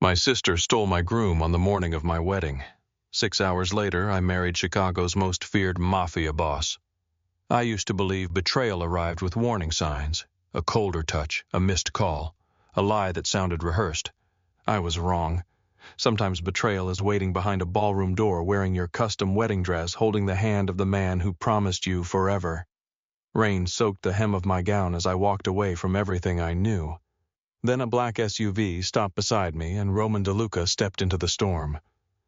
My sister stole my groom on the morning of my wedding. 6 hours later, I married Chicago's most feared Mafia boss. I used to believe betrayal arrived with warning signs, a colder touch, a missed call, a lie that sounded rehearsed. I was wrong. Sometimes betrayal is waiting behind a ballroom door wearing your custom wedding dress, holding the hand of the man who promised you forever. Rain soaked the hem of my gown as I walked away from everything I knew. Then a black SUV stopped beside me and Roman DeLuca stepped into the storm.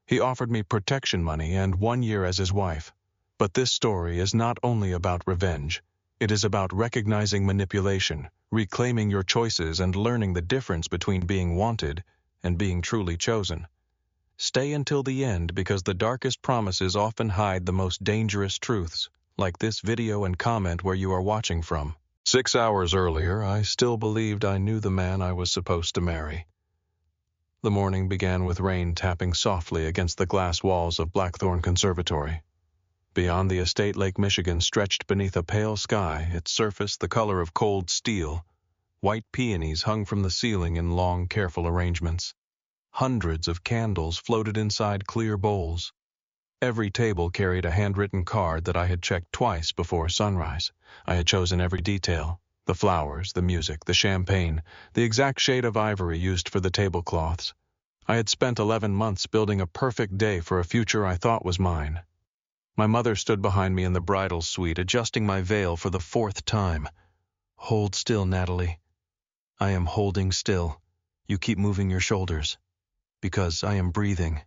He offered me protection money and 1 year as his wife. But this story is not only about revenge. It is about recognizing manipulation, reclaiming your choices, and learning the difference between being wanted and being truly chosen. Stay until the end because the darkest promises often hide the most dangerous truths, like this video and comment where you are watching from. 6 hours earlier, I still believed I knew the man I was supposed to marry. The morning began with rain tapping softly against the glass walls of Blackthorn Conservatory. Beyond the estate, Lake Michigan stretched beneath a pale sky, its surface the color of cold steel. White peonies hung from the ceiling in long, careful arrangements. Hundreds of candles floated inside clear bowls. Every table carried a handwritten card that I had checked twice before sunrise. I had chosen every detail: the flowers, the music, the champagne, the exact shade of ivory used for the tablecloths. I had spent 11 months building a perfect day for a future I thought was mine. My mother stood behind me in the bridal suite, adjusting my veil for the 4th time. "Hold still, Natalie." "I am holding still. You keep moving your shoulders." "Because I am breathing."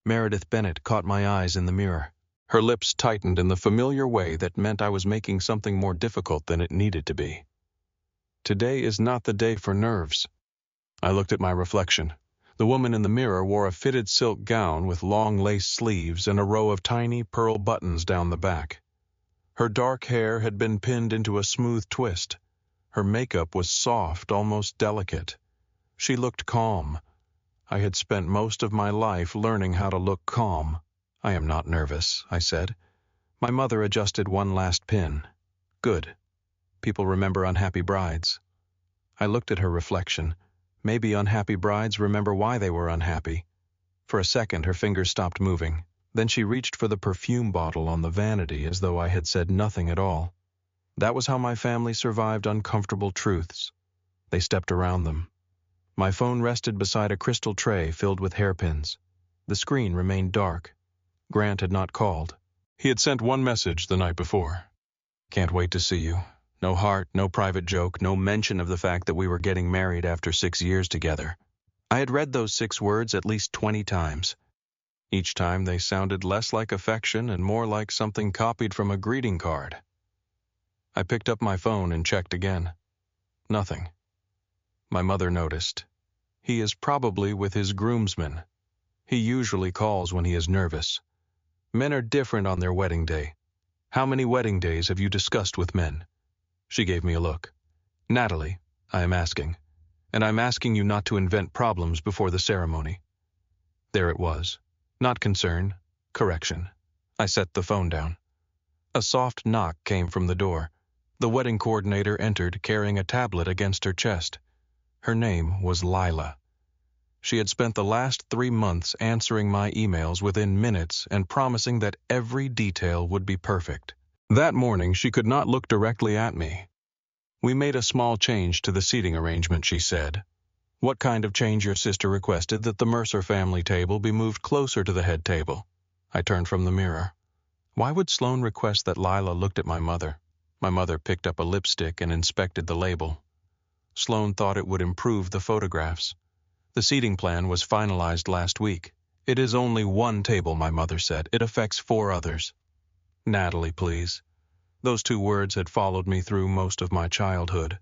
Meredith Bennett caught my eyes in the mirror. Her lips tightened in the familiar way that meant I was making something more difficult than it needed to be. Today is not the day for nerves. I looked at my reflection. The woman in the mirror wore a fitted silk gown with long lace sleeves and a row of tiny pearl buttons down the back. Her dark hair had been pinned into a smooth twist. Her makeup was soft, almost delicate. She looked calm. I had spent most of my life learning how to look calm. "I am not nervous," I said. My mother adjusted one last pin. "Good. People remember unhappy brides." I looked at her reflection. Maybe unhappy brides remember why they were unhappy. For a second, her fingers stopped moving. Then she reached for the perfume bottle on the vanity as though I had said nothing at all. That was how my family survived uncomfortable truths. They stepped around them. My phone rested beside a crystal tray filled with hairpins. The screen remained dark. Grant had not called. He had sent one message the night before. "Can't wait to see you." No heart, no private joke, no mention of the fact that we were getting married after 6 years together. I had read those 6 words at least 20 times. Each time they sounded less like affection and more like something copied from a greeting card. I picked up my phone and checked again. Nothing. My mother noticed. "He is probably with his groomsmen. He usually calls when he is nervous. Men are different on their wedding day. How many wedding days have you discussed with men?" She gave me a look. "Natalie, I am asking. And I'm asking you not to invent problems before the ceremony." There it was. Not concern, correction. I set the phone down. A soft knock came from the door. The wedding coordinator entered, carrying a tablet against her chest. Her name was Lila. She had spent the last 3 months answering my emails within minutes and promising that every detail would be perfect. That morning, she could not look directly at me. "We made a small change to the seating arrangement," she said. "What kind of change?" Your sister requested that the Mercer family table be moved closer to the head table. I turned from the mirror. Why would Sloan request that Lila looked at my mother? My mother picked up a lipstick and inspected the label. Sloan thought it would improve the photographs. The seating plan was finalized last week. "It is only 1 table," my mother said. "It affects 4 others. "Natalie, please." Those 2 words had followed me through most of my childhood.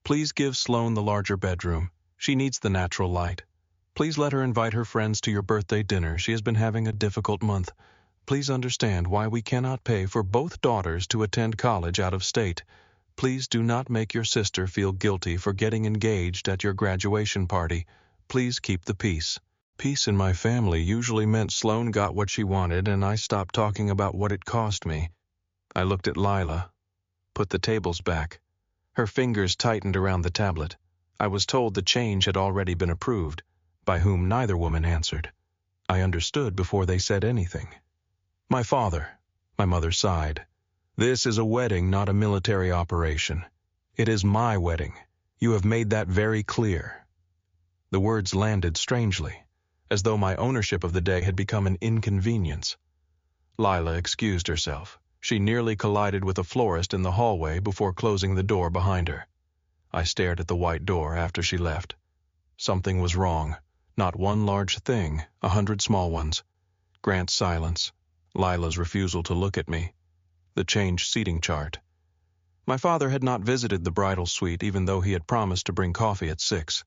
"Please give Sloan the larger bedroom. She needs the natural light. Please let her invite her friends to your birthday dinner. She has been having a difficult month. Please understand why we cannot pay for both daughters to attend college out of state. Please do not make your sister feel guilty for getting engaged at your graduation party. Please keep the peace." Peace in my family usually meant Sloan got what she wanted and I stopped talking about what it cost me. I looked at Lila. "Put the tables back." Her fingers tightened around the tablet. I was told the change had already been approved, by whom neither woman answered. I understood before they said anything. My father, my mother sighed. This is a wedding, not a military operation. It is my wedding. You have made that very clear. The words landed strangely, as though my ownership of the day had become an inconvenience. Lila excused herself. She nearly collided with a florist in the hallway before closing the door behind her. I stared at the white door after she left. Something was wrong. Not one large thing, 100 small ones. Grant's silence. Lila's refusal to look at me. The changed seating chart. My father had not visited the bridal suite even though he had promised to bring coffee at 6.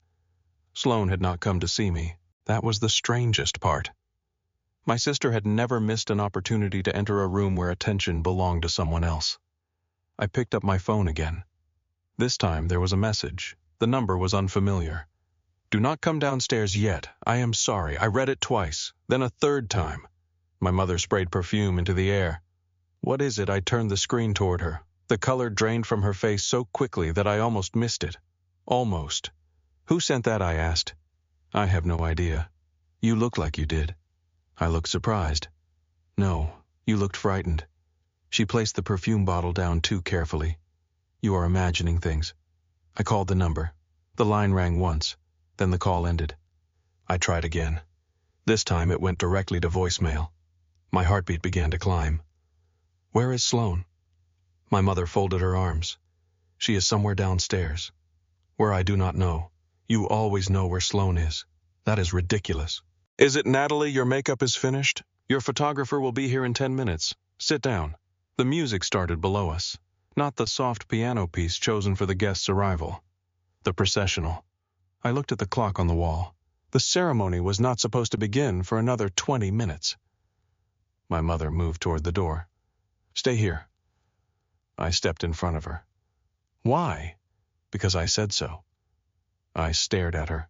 Sloane had not come to see me. That was the strangest part. My sister had never missed an opportunity to enter a room where attention belonged to someone else. I picked up my phone again. This time there was a message. The number was unfamiliar. Do not come downstairs yet. I am sorry. I read it twice, then a third time. My mother sprayed perfume into the air. What is it? I turned the screen toward her. The color drained from her face so quickly that I almost missed it. Almost. Who sent that? I asked. I have no idea. You looked like you did. I looked surprised. No, you looked frightened. She placed the perfume bottle down too carefully. You are imagining things. I called the number. The line rang once, then the call ended. I tried again. This time it went directly to voicemail. My heartbeat began to climb. Where is Sloane? My mother folded her arms. She is somewhere downstairs. Where I do not know. You always know where Sloane is. That is ridiculous. Is it Natalie? Your makeup is finished? Your photographer will be here in 10 minutes. Sit down. The music started below us. Not the soft piano piece chosen for the guest's arrival. The processional. I looked at the clock on the wall. The ceremony was not supposed to begin for another 20 minutes. My mother moved toward the door. Stay here. I stepped in front of her. Why? Because I said so. I stared at her.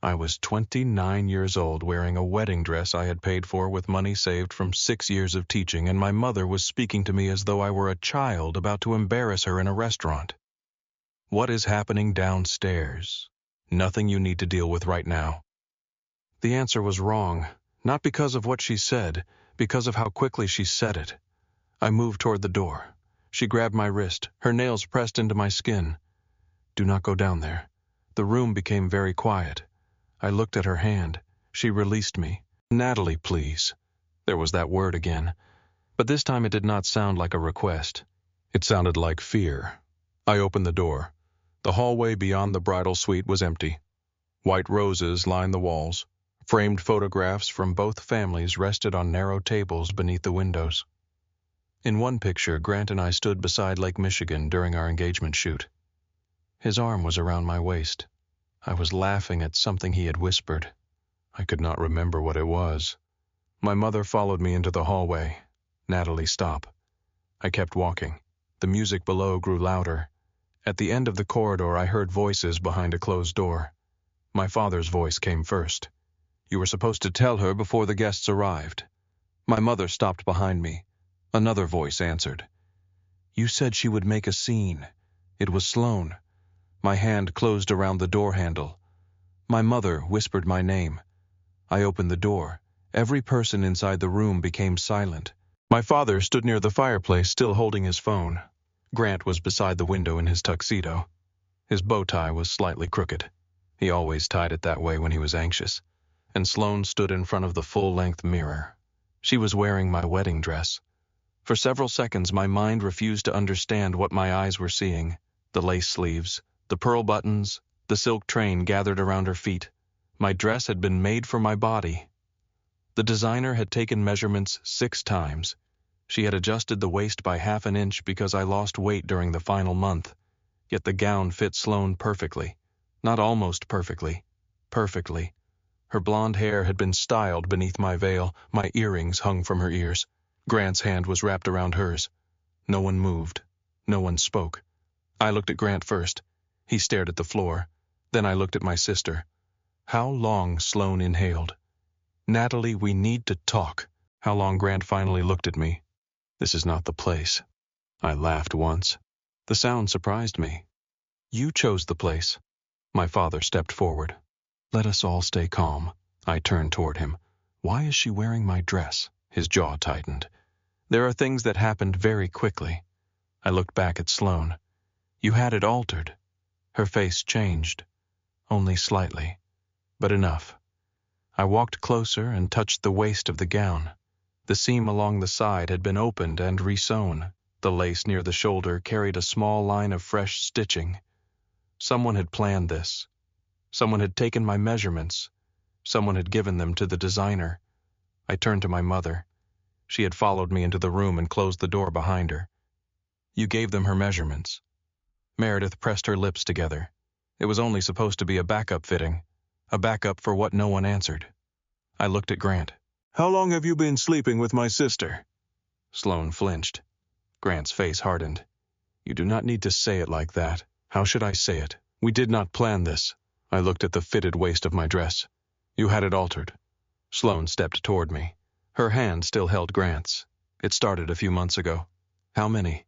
I was 29 years old, wearing a wedding dress I had paid for with money saved from 6 years of teaching, and my mother was speaking to me as though I were a child about to embarrass her in a restaurant. What is happening downstairs? Nothing you need to deal with right now. The answer was wrong, not because of what she said, because of how quickly she said it. I moved toward the door. She grabbed my wrist, her nails pressed into my skin. Do not go down there. The room became very quiet. I looked at her hand. She released me. Natalie, please. There was that word again. But this time it did not sound like a request. It sounded like fear. I opened the door. The hallway beyond the bridal suite was empty. White roses lined the walls. Framed photographs from both families rested on narrow tables beneath the windows. In one picture, Grant and I stood beside Lake Michigan during our engagement shoot. His arm was around my waist. I was laughing at something he had whispered. I could not remember what it was. My mother followed me into the hallway. Natalie, stop. I kept walking. The music below grew louder. At the end of the corridor, I heard voices behind a closed door. My father's voice came first. You were supposed to tell her before the guests arrived. My mother stopped behind me. Another voice answered. You said she would make a scene. It was Sloane. My hand closed around the door handle. My mother whispered my name. I opened the door. Every person inside the room became silent. My father stood near the fireplace, still holding his phone. Grant was beside the window in his tuxedo. His bow tie was slightly crooked. He always tied it that way when he was anxious. And Sloane stood in front of the full-length mirror. She was wearing my wedding dress. For several seconds, my mind refused to understand what my eyes were seeing. The lace sleeves, the pearl buttons, the silk train gathered around her feet. My dress had been made for my body. The designer had taken measurements 6 times. She had adjusted the waist by half an inch because I lost weight during the final month. Yet the gown fit Sloane perfectly. Not almost perfectly. Perfectly. Her blonde hair had been styled beneath my veil. My earrings hung from her ears. Grant's hand was wrapped around hers. No one moved. No one spoke. I looked at Grant first. He stared at the floor. Then I looked at my sister. How long? Sloane inhaled. Natalie, we need to talk. How long? Grant finally looked at me. This is not the place. I laughed once. The sound surprised me. You chose the place. My father stepped forward. Let us all stay calm. I turned toward him. Why is she wearing my dress? His jaw tightened. There are things that happened very quickly. I looked back at Sloane. You had it altered. Her face changed. Only slightly. But enough. I walked closer and touched the waist of the gown. The seam along the side had been opened and resewn. The lace near the shoulder carried a small line of fresh stitching. Someone had planned this. Someone had taken my measurements. Someone had given them to the designer. I turned to my mother. She had followed me into the room and closed the door behind her. You gave them her measurements. Meredith pressed her lips together. It was only supposed to be a backup fitting. A backup for what no one answered. I looked at Grant. How long have you been sleeping with my sister? Sloane flinched. Grant's face hardened. You do not need to say it like that. How should I say it? We did not plan this. I looked at the fitted waist of my dress. You had it altered. Sloane stepped toward me. Her hand still held Grant's. It started a few months ago. How many?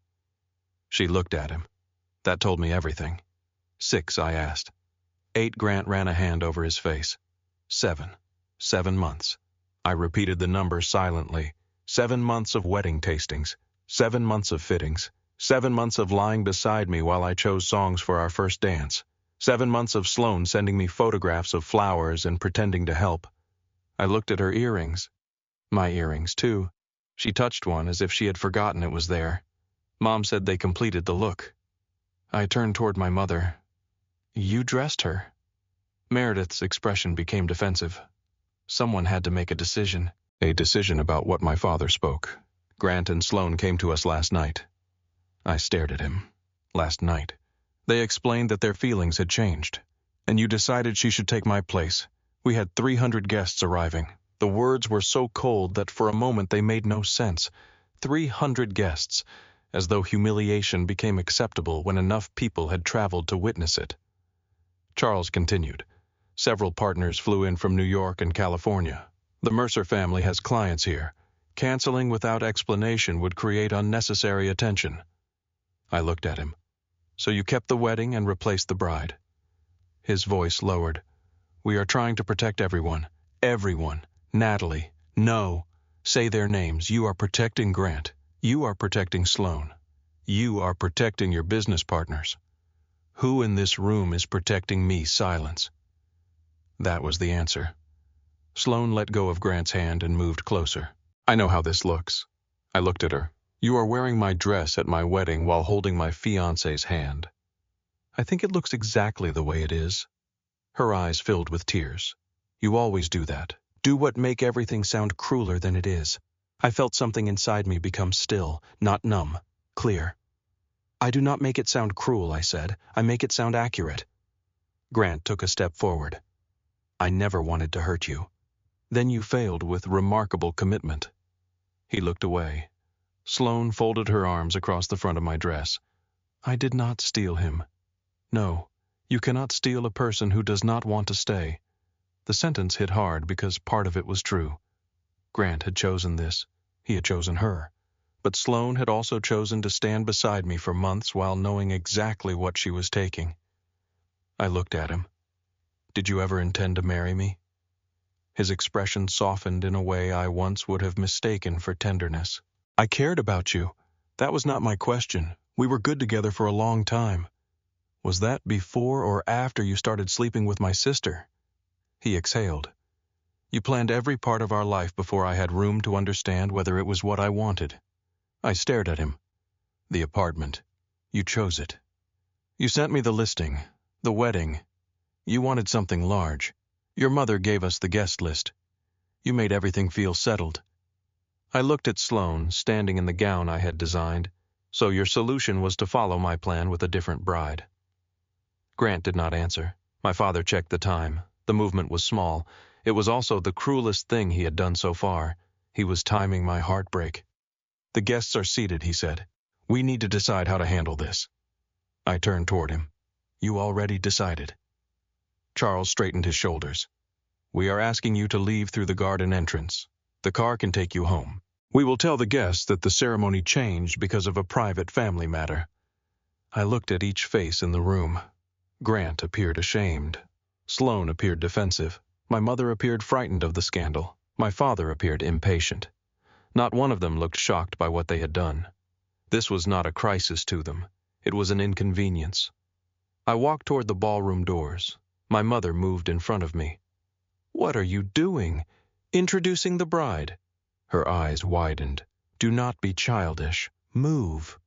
She looked at him. That told me everything. 6, I asked. 8, Grant ran a hand over his face. 7. 7 months. I repeated the number silently. 7 months of wedding tastings. 7 months of fittings. 7 months of lying beside me while I chose songs for our first dance. 7 months of Sloane sending me photographs of flowers and pretending to help. I looked at her earrings. My earrings, too. She touched one as if she had forgotten it was there. Mom said they completed the look. I turned toward my mother. You dressed her. Meredith's expression became defensive. Someone had to make a decision. A decision about what my father spoke. Grant and Sloane came to us last night. I stared at him. Last night. They explained that their feelings had changed. And you decided she should take my place. We had 300 guests arriving. The words were so cold that for a moment they made no sense. 300 guests, as though humiliation became acceptable when enough people had traveled to witness it. Charles continued. Several partners flew in from New York and California. The Mercer family has clients here. Canceling without explanation would create unnecessary attention. I looked at him. So you kept the wedding and replaced the bride. His voice lowered. We are trying to protect everyone. Everyone. Natalie. No. Say their names. You are protecting Grant. You are protecting Sloane. You are protecting your business partners. Who in this room is protecting me? Silence. That was the answer. Sloane let go of Grant's hand and moved closer. I know how this looks. I looked at her. You are wearing my dress at my wedding while holding my fiancé's hand. I think it looks exactly the way it is. Her eyes filled with tears. You always do that. Do what make everything sound crueler than it is. I felt something inside me become still, not numb, clear. I do not make it sound cruel, I said. I make it sound accurate. Grant took a step forward. I never wanted to hurt you. Then you failed with remarkable commitment. He looked away. Sloane folded her arms across the front of my dress. I did not steal him. No, you cannot steal a person who does not want to stay. The sentence hit hard because part of it was true. Grant had chosen this. He had chosen her. But Sloane had also chosen to stand beside me for months while knowing exactly what she was taking. I looked at him. Did you ever intend to marry me? His expression softened in a way I once would have mistaken for tenderness. I cared about you. That was not my question. We were good together for a long time. Was that before or after you started sleeping with my sister? He exhaled. You planned every part of our life before I had room to understand whether it was what I wanted. I stared at him. The apartment. You chose it. You sent me the listing, the wedding. You wanted something large. Your mother gave us the guest list. You made everything feel settled. I looked at Sloane, standing in the gown I had designed. So your solution was to follow my plan with a different bride. Grant did not answer. My father checked the time. The movement was small. It was also the cruelest thing he had done so far. He was timing my heartbreak. The guests are seated, he said. We need to decide how to handle this. I turned toward him. You already decided. Charles straightened his shoulders. We are asking you to leave through the garden entrance. The car can take you home. We will tell the guests that the ceremony changed because of a private family matter. I looked at each face in the room. Grant appeared ashamed. Sloane appeared defensive. My mother appeared frightened of the scandal. My father appeared impatient. Not one of them looked shocked by what they had done. This was not a crisis to them. It was an inconvenience. I walked toward the ballroom doors. My mother moved in front of me. "What are you doing? Introducing the bride." Her eyes widened. "Do not be childish. Move."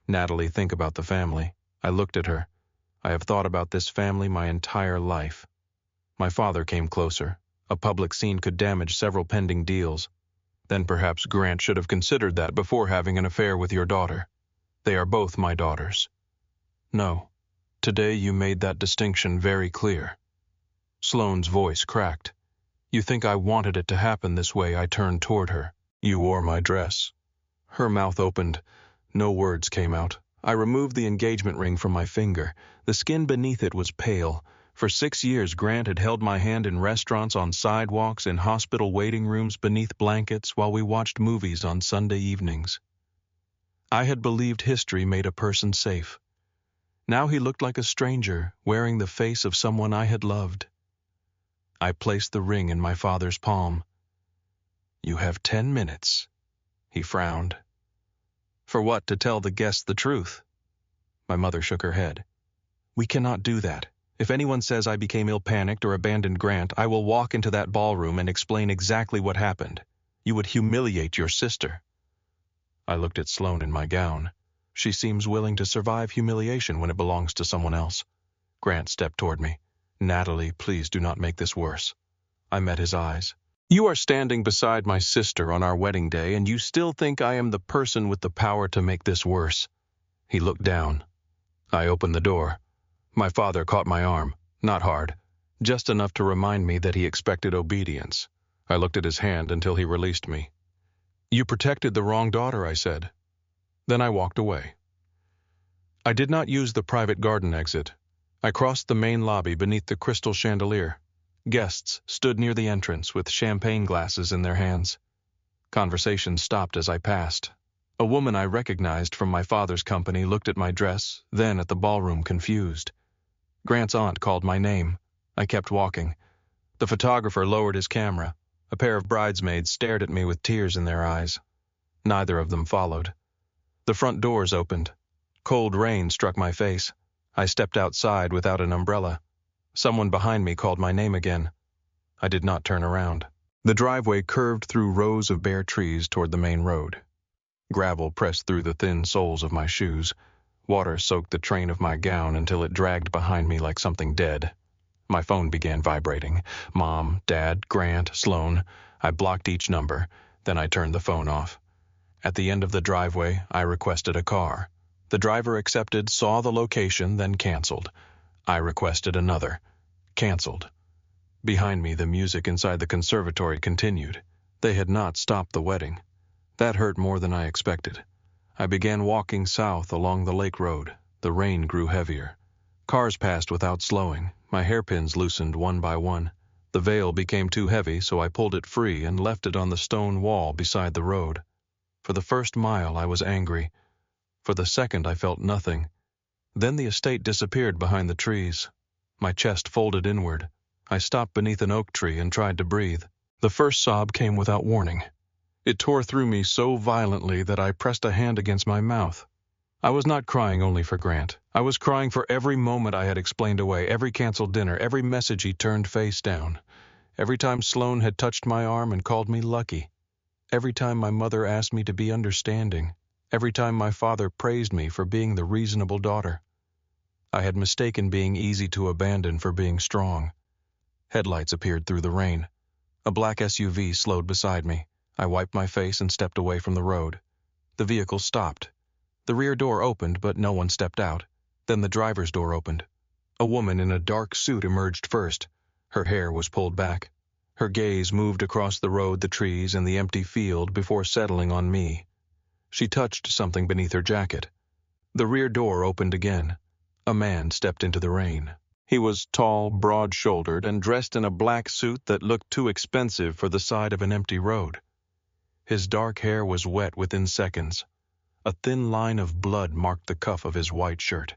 "Natalie, think about the family." I looked at her. "I have thought about this family my entire life." My father came closer. A public scene could damage several pending deals. "Then perhaps Grant should have considered that before having an affair with your daughter. They are both my daughters." "No. Today you made that distinction very clear." Sloane's voice cracked. "You think I wanted it to happen this way?" I turned toward her. "You wore my dress." Her mouth opened. No words came out. I removed the engagement ring from my finger. The skin beneath it was pale. For 6 years, Grant had held my hand in restaurants, on sidewalks, in hospital waiting rooms, beneath blankets, while we watched movies on Sunday evenings. I had believed history made a person safe. Now he looked like a stranger, wearing the face of someone I had loved. I placed the ring in my father's palm. "You have 10 minutes," he frowned. "For what? To tell the guests the truth?" My mother shook her head. "We cannot do that. If anyone says I became ill-panicked or abandoned Grant, I will walk into that ballroom and explain exactly what happened. You would humiliate your sister." I looked at Sloane in my gown. She seems willing to survive humiliation when it belongs to someone else. Grant stepped toward me. "Natalie, please do not make this worse." I met his eyes. "You are standing beside my sister on our wedding day, and you still think I am the person with the power to make this worse." He looked down. I opened the door. My father caught my arm, not hard, just enough to remind me that he expected obedience. I looked at his hand until he released me. "You protected the wrong daughter," I said. Then I walked away. I did not use the private garden exit. I crossed the main lobby beneath the crystal chandelier. Guests stood near the entrance with champagne glasses in their hands. Conversation stopped as I passed. A woman I recognized from my father's company looked at my dress, then at the ballroom, confused. Grant's aunt called my name. I kept walking. The photographer lowered his camera. A pair of bridesmaids stared at me with tears in their eyes. Neither of them followed. The front doors opened. Cold rain struck my face. I stepped outside without an umbrella. Someone behind me called my name again. I did not turn around. The driveway curved through rows of bare trees toward the main road. Gravel pressed through the thin soles of my shoes. Water soaked the train of my gown until it dragged behind me like something dead. My phone began vibrating. Mom, Dad, Grant, Sloane. I blocked each number, then I turned the phone off. At the end of the driveway, I requested a car. The driver accepted, saw the location, then canceled. I requested another. Canceled. Behind me, the music inside the conservatory continued. They had not stopped the wedding. That hurt more than I expected. I began walking south along the lake road. The rain grew heavier. Cars passed without slowing. My hairpins loosened one by one. The veil became too heavy, so I pulled it free and left it on the stone wall beside the road. For the first mile, I was angry. For the second, I felt nothing. Then the estate disappeared behind the trees. My chest folded inward. I stopped beneath an oak tree and tried to breathe. The first sob came without warning. It tore through me so violently that I pressed a hand against my mouth. I was not crying only for Grant. I was crying for every moment I had explained away, every canceled dinner, every message he turned face down, every time Sloane had touched my arm and called me lucky, every time my mother asked me to be understanding, every time my father praised me for being the reasonable daughter. I had mistaken being easy to abandon for being strong. Headlights appeared through the rain. A black SUV slowed beside me. I wiped my face and stepped away from the road. The vehicle stopped. The rear door opened, but no one stepped out. Then the driver's door opened. A woman in a dark suit emerged first. Her hair was pulled back. Her gaze moved across the road, the trees, and the empty field before settling on me. She touched something beneath her jacket. The rear door opened again. A man stepped into the rain. He was tall, broad-shouldered, and dressed in a black suit that looked too expensive for the side of an empty road. His dark hair was wet within seconds. A thin line of blood marked the cuff of his white shirt.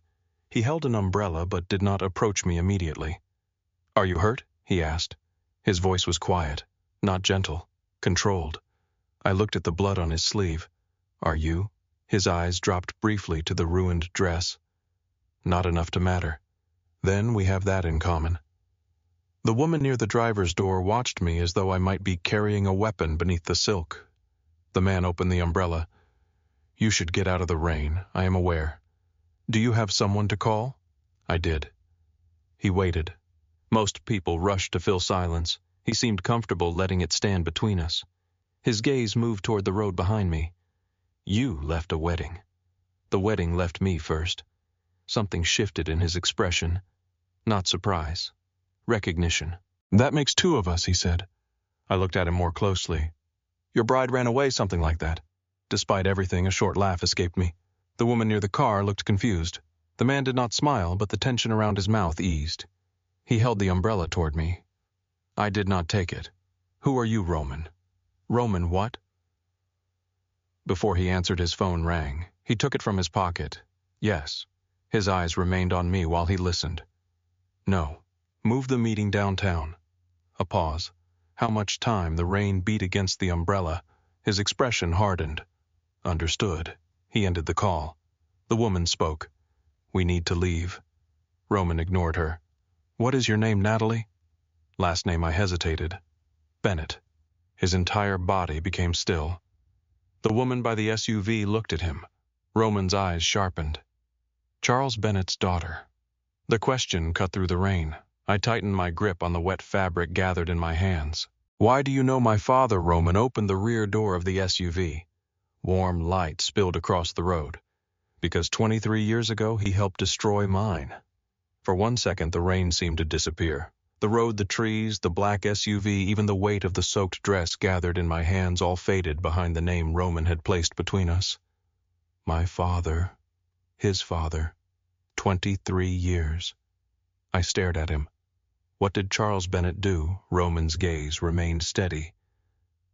He held an umbrella but did not approach me immediately. "Are you hurt?" he asked. His voice was quiet, not gentle, controlled. I looked at the blood on his sleeve. "Are you?" His eyes dropped briefly to the ruined dress. "Not enough to matter. Then we have that in common." The woman near the driver's door watched me as though I might be carrying a weapon beneath the silk. The man opened the umbrella. "You should get out of the rain, I am aware. Do you have someone to call?" I did. He waited. Most people rushed to fill silence. He seemed comfortable letting it stand between us. His gaze moved toward the road behind me. "You left a wedding." The wedding left me first. Something shifted in his expression. Not surprise. Recognition. "That makes two of us," he said. I looked at him more closely. "Your bride ran away, something like that." Despite everything, a short laugh escaped me. The woman near the car looked confused. The man did not smile, but the tension around his mouth eased. He held the umbrella toward me. I did not take it. "Who are you, Roman?" "Roman what?" Before he answered, his phone rang. He took it from his pocket. "Yes." His eyes remained on me while he listened. "No. Move the meeting downtown." A pause. How much time? The rain beat against the umbrella. His expression hardened. "Understood." He ended the call. The woman spoke. "We need to leave." Roman ignored her. "What is your name, Natalie?" Last name I hesitated. "Bennett." His entire body became still. The woman by the SUV looked at him. Roman's eyes sharpened. "Charles Bennett's daughter." The question cut through the rain. I tightened my grip on the wet fabric gathered in my hands. "Why do you know my father?" Roman opened the rear door of the SUV. Warm light spilled across the road. "Because 23 years ago he helped destroy mine." For 1 second the rain seemed to disappear. The road, the trees, the black SUV, even the weight of the soaked dress gathered in my hands all faded behind the name Roman had placed between us. My father. His father. 23 years. I stared at him. What did Charles Bennett do? Roman's gaze remained steady.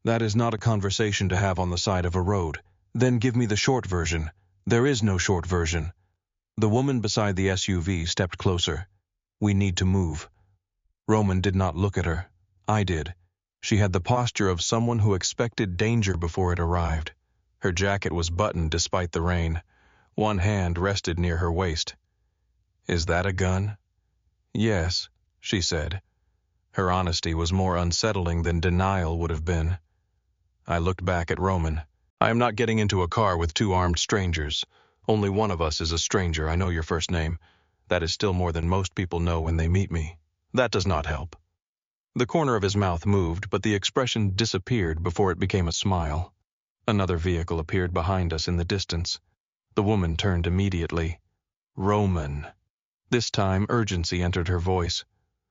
"That is not a conversation to have on the side of a road. Then give me the short version." "There is no short version." The woman beside the SUV stepped closer. "We need to move." Roman did not look at her. I did. She had the posture of someone who expected danger before it arrived. Her jacket was buttoned despite the rain. One hand rested near her waist. "Is that a gun?" "Yes," she said. Her honesty was more unsettling than denial would have been. I looked back at Roman. "I am not getting into a car with two armed strangers. Only one of us is a stranger. I know your first name. That is still more than most people know when they meet me. That does not help." The corner of his mouth moved, but the expression disappeared before it became a smile. Another vehicle appeared behind us in the distance. The woman turned immediately. "Roman." This time urgency entered her voice.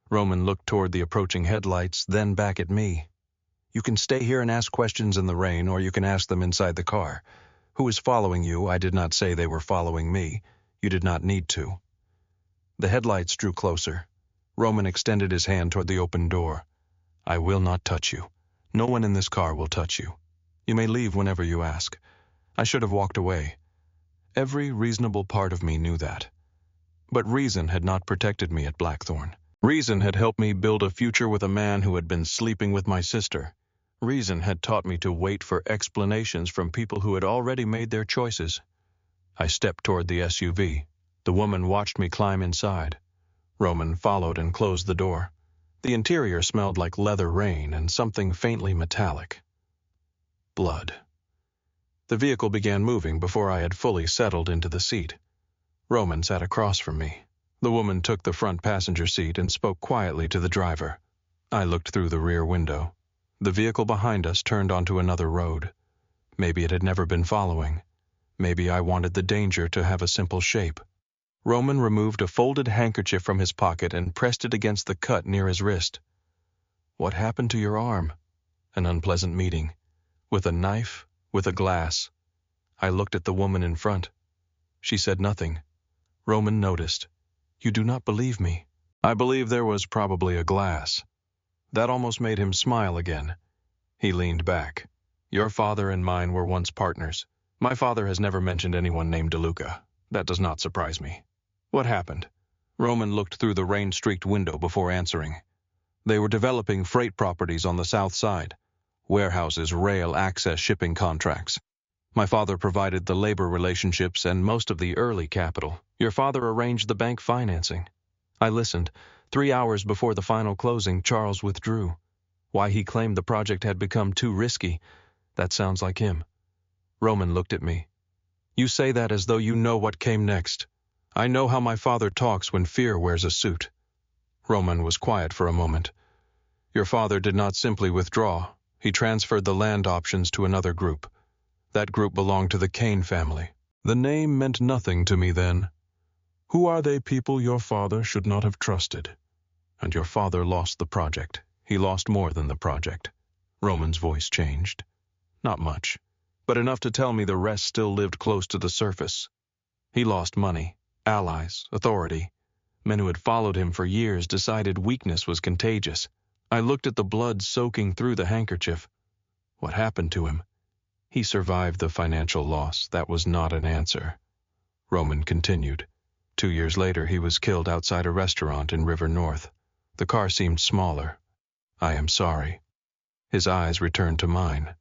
Roman looked toward the approaching headlights, then back at me. "You can stay here and ask questions in the rain, or you can ask them inside the car. Who is following you? I did not say they were following me. You did not need to." The headlights drew closer. Roman extended his hand toward the open door. "I will not touch you. No one in this car will touch you. You may leave whenever you ask." I should have walked away. Every reasonable part of me knew that. But reason had not protected me at Blackthorn. Reason had helped me build a future with a man who had been sleeping with my sister. Reason had taught me to wait for explanations from people who had already made their choices. I stepped toward the SUV. The woman watched me climb inside. Roman followed and closed the door. The interior smelled like leather rain and something faintly metallic. Blood. The vehicle began moving before I had fully settled into the seat. Roman sat across from me. The woman took the front passenger seat and spoke quietly to the driver. I looked through the rear window. The vehicle behind us turned onto another road. Maybe it had never been following. Maybe I wanted the danger to have a simple shape. Roman removed a folded handkerchief from his pocket and pressed it against the cut near his wrist. "What happened to your arm?" An unpleasant meeting. With a knife, with a glass. I looked at the woman in front. She said nothing. Roman noticed. "You do not believe me." I believe there was probably a glass. That almost made him smile again. He leaned back. "Your father and mine were once partners. My father has never mentioned anyone named DeLuca. That does not surprise me." What happened? Roman looked through the rain-streaked window before answering. They were developing freight properties on the south side. Warehouses, rail access shipping contracts. My father provided the labor relationships and most of the early capital. Your father arranged the bank financing. I listened. 3 hours before the final closing, Charles withdrew. Why he claimed the project had become too risky, that sounds like him. Roman looked at me. You say that as though you know what came next. I know how my father talks when fear wears a suit. Roman was quiet for a moment. Your father did not simply withdraw. He transferred the land options to another group. That group belonged to the Kane family. The name meant nothing to me then. Who are they people your father should not have trusted? And your father lost the project. He lost more than the project. Roman's voice changed. Not much, but enough to tell me the rest still lived close to the surface. He lost money, allies, authority. Men who had followed him for years decided weakness was contagious. I looked at the blood soaking through the handkerchief. What happened to him? He survived the financial loss. That was not an answer. Roman continued. 2 years later, he was killed outside a restaurant in River North. The car seemed smaller. I am sorry. His eyes returned to mine.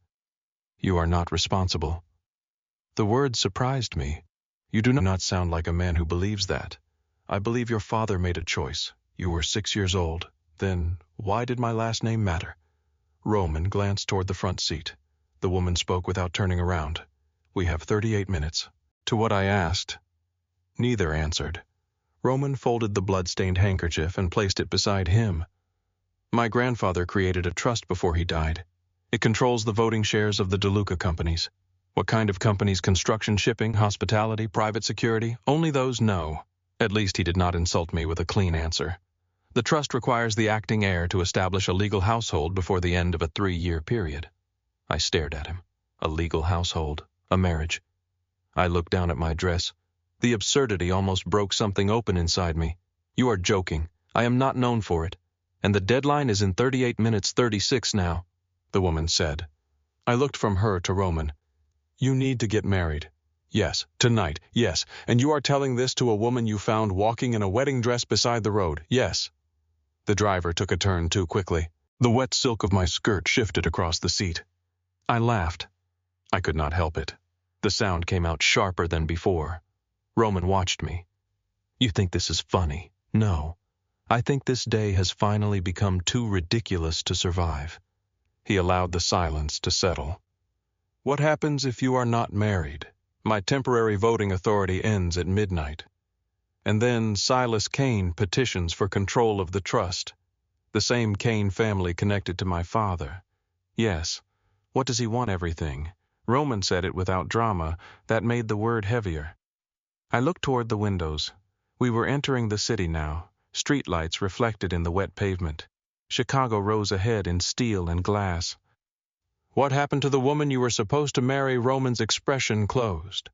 You are not responsible. The word surprised me. You do not sound like a man who believes that. I believe your father made a choice. You were 6 years old. Then, why did my last name matter? Roman glanced toward the front seat. The woman spoke without turning around. We have 38 minutes. To what I asked. Neither answered. Roman folded the blood-stained handkerchief and placed it beside him. My grandfather created a trust before he died. It controls the voting shares of the DeLuca companies. What kind of companies? Construction, shipping, hospitality, private security? Only those know. At least he did not insult me with a clean answer. The trust requires the acting heir to establish a legal household before the end of a 3-year period. I stared at him. A legal household. A marriage. I looked down at my dress. The absurdity almost broke something open inside me. You are joking. I am not known for it. And the deadline is in 38 minutes 36 now, the woman said. I looked from her to Roman. You need to get married. Yes, tonight, yes. And you are telling this to a woman you found walking in a wedding dress beside the road, yes. The driver took a turn too quickly. The wet silk of my skirt shifted across the seat. I laughed. I could not help it. The sound came out sharper than before. Roman watched me. You think this is funny? No. I think this day has finally become too ridiculous to survive. He allowed the silence to settle. What happens if you are not married? My temporary voting authority ends at midnight. And then Silas Kane petitions for control of the trust. The same Kane family connected to my father. Yes. What does he want everything? Roman said it without drama. That made the word heavier. I looked toward the windows. We were entering the city now. Streetlights reflected in the wet pavement. Chicago rose ahead in steel and glass. What happened to the woman you were supposed to marry? Roman's expression closed.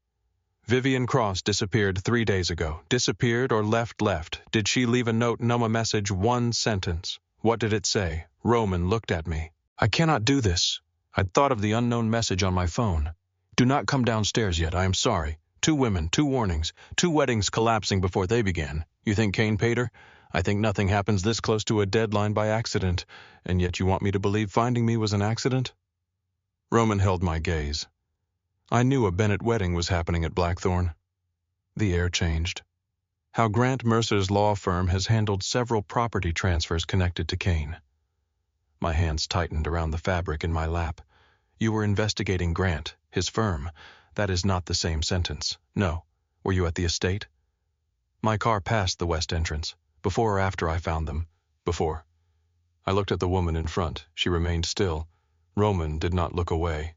Vivian Cross disappeared 3 days ago. Disappeared or left. Did she leave a note? No, a message, 1 sentence. What did it say? Roman looked at me. I cannot do this. I'd thought of the unknown message on my phone. Do not come downstairs yet, I am sorry. 2 women, 2 warnings, 2 weddings collapsing before they began. You think Kane paid her? I think nothing happens this close to a deadline by accident, and yet you want me to believe finding me was an accident? Roman held my gaze. I knew a Bennett wedding was happening at Blackthorn. The air changed. How Grant Mercer's law firm has handled several property transfers connected to Kane. My hands tightened around the fabric in my lap. You were investigating Grant, his firm. That is not the same sentence. No. Were you at the estate? My car passed the west entrance. Before or after I found them? Before. I looked at the woman in front. She remained still. Roman did not look away.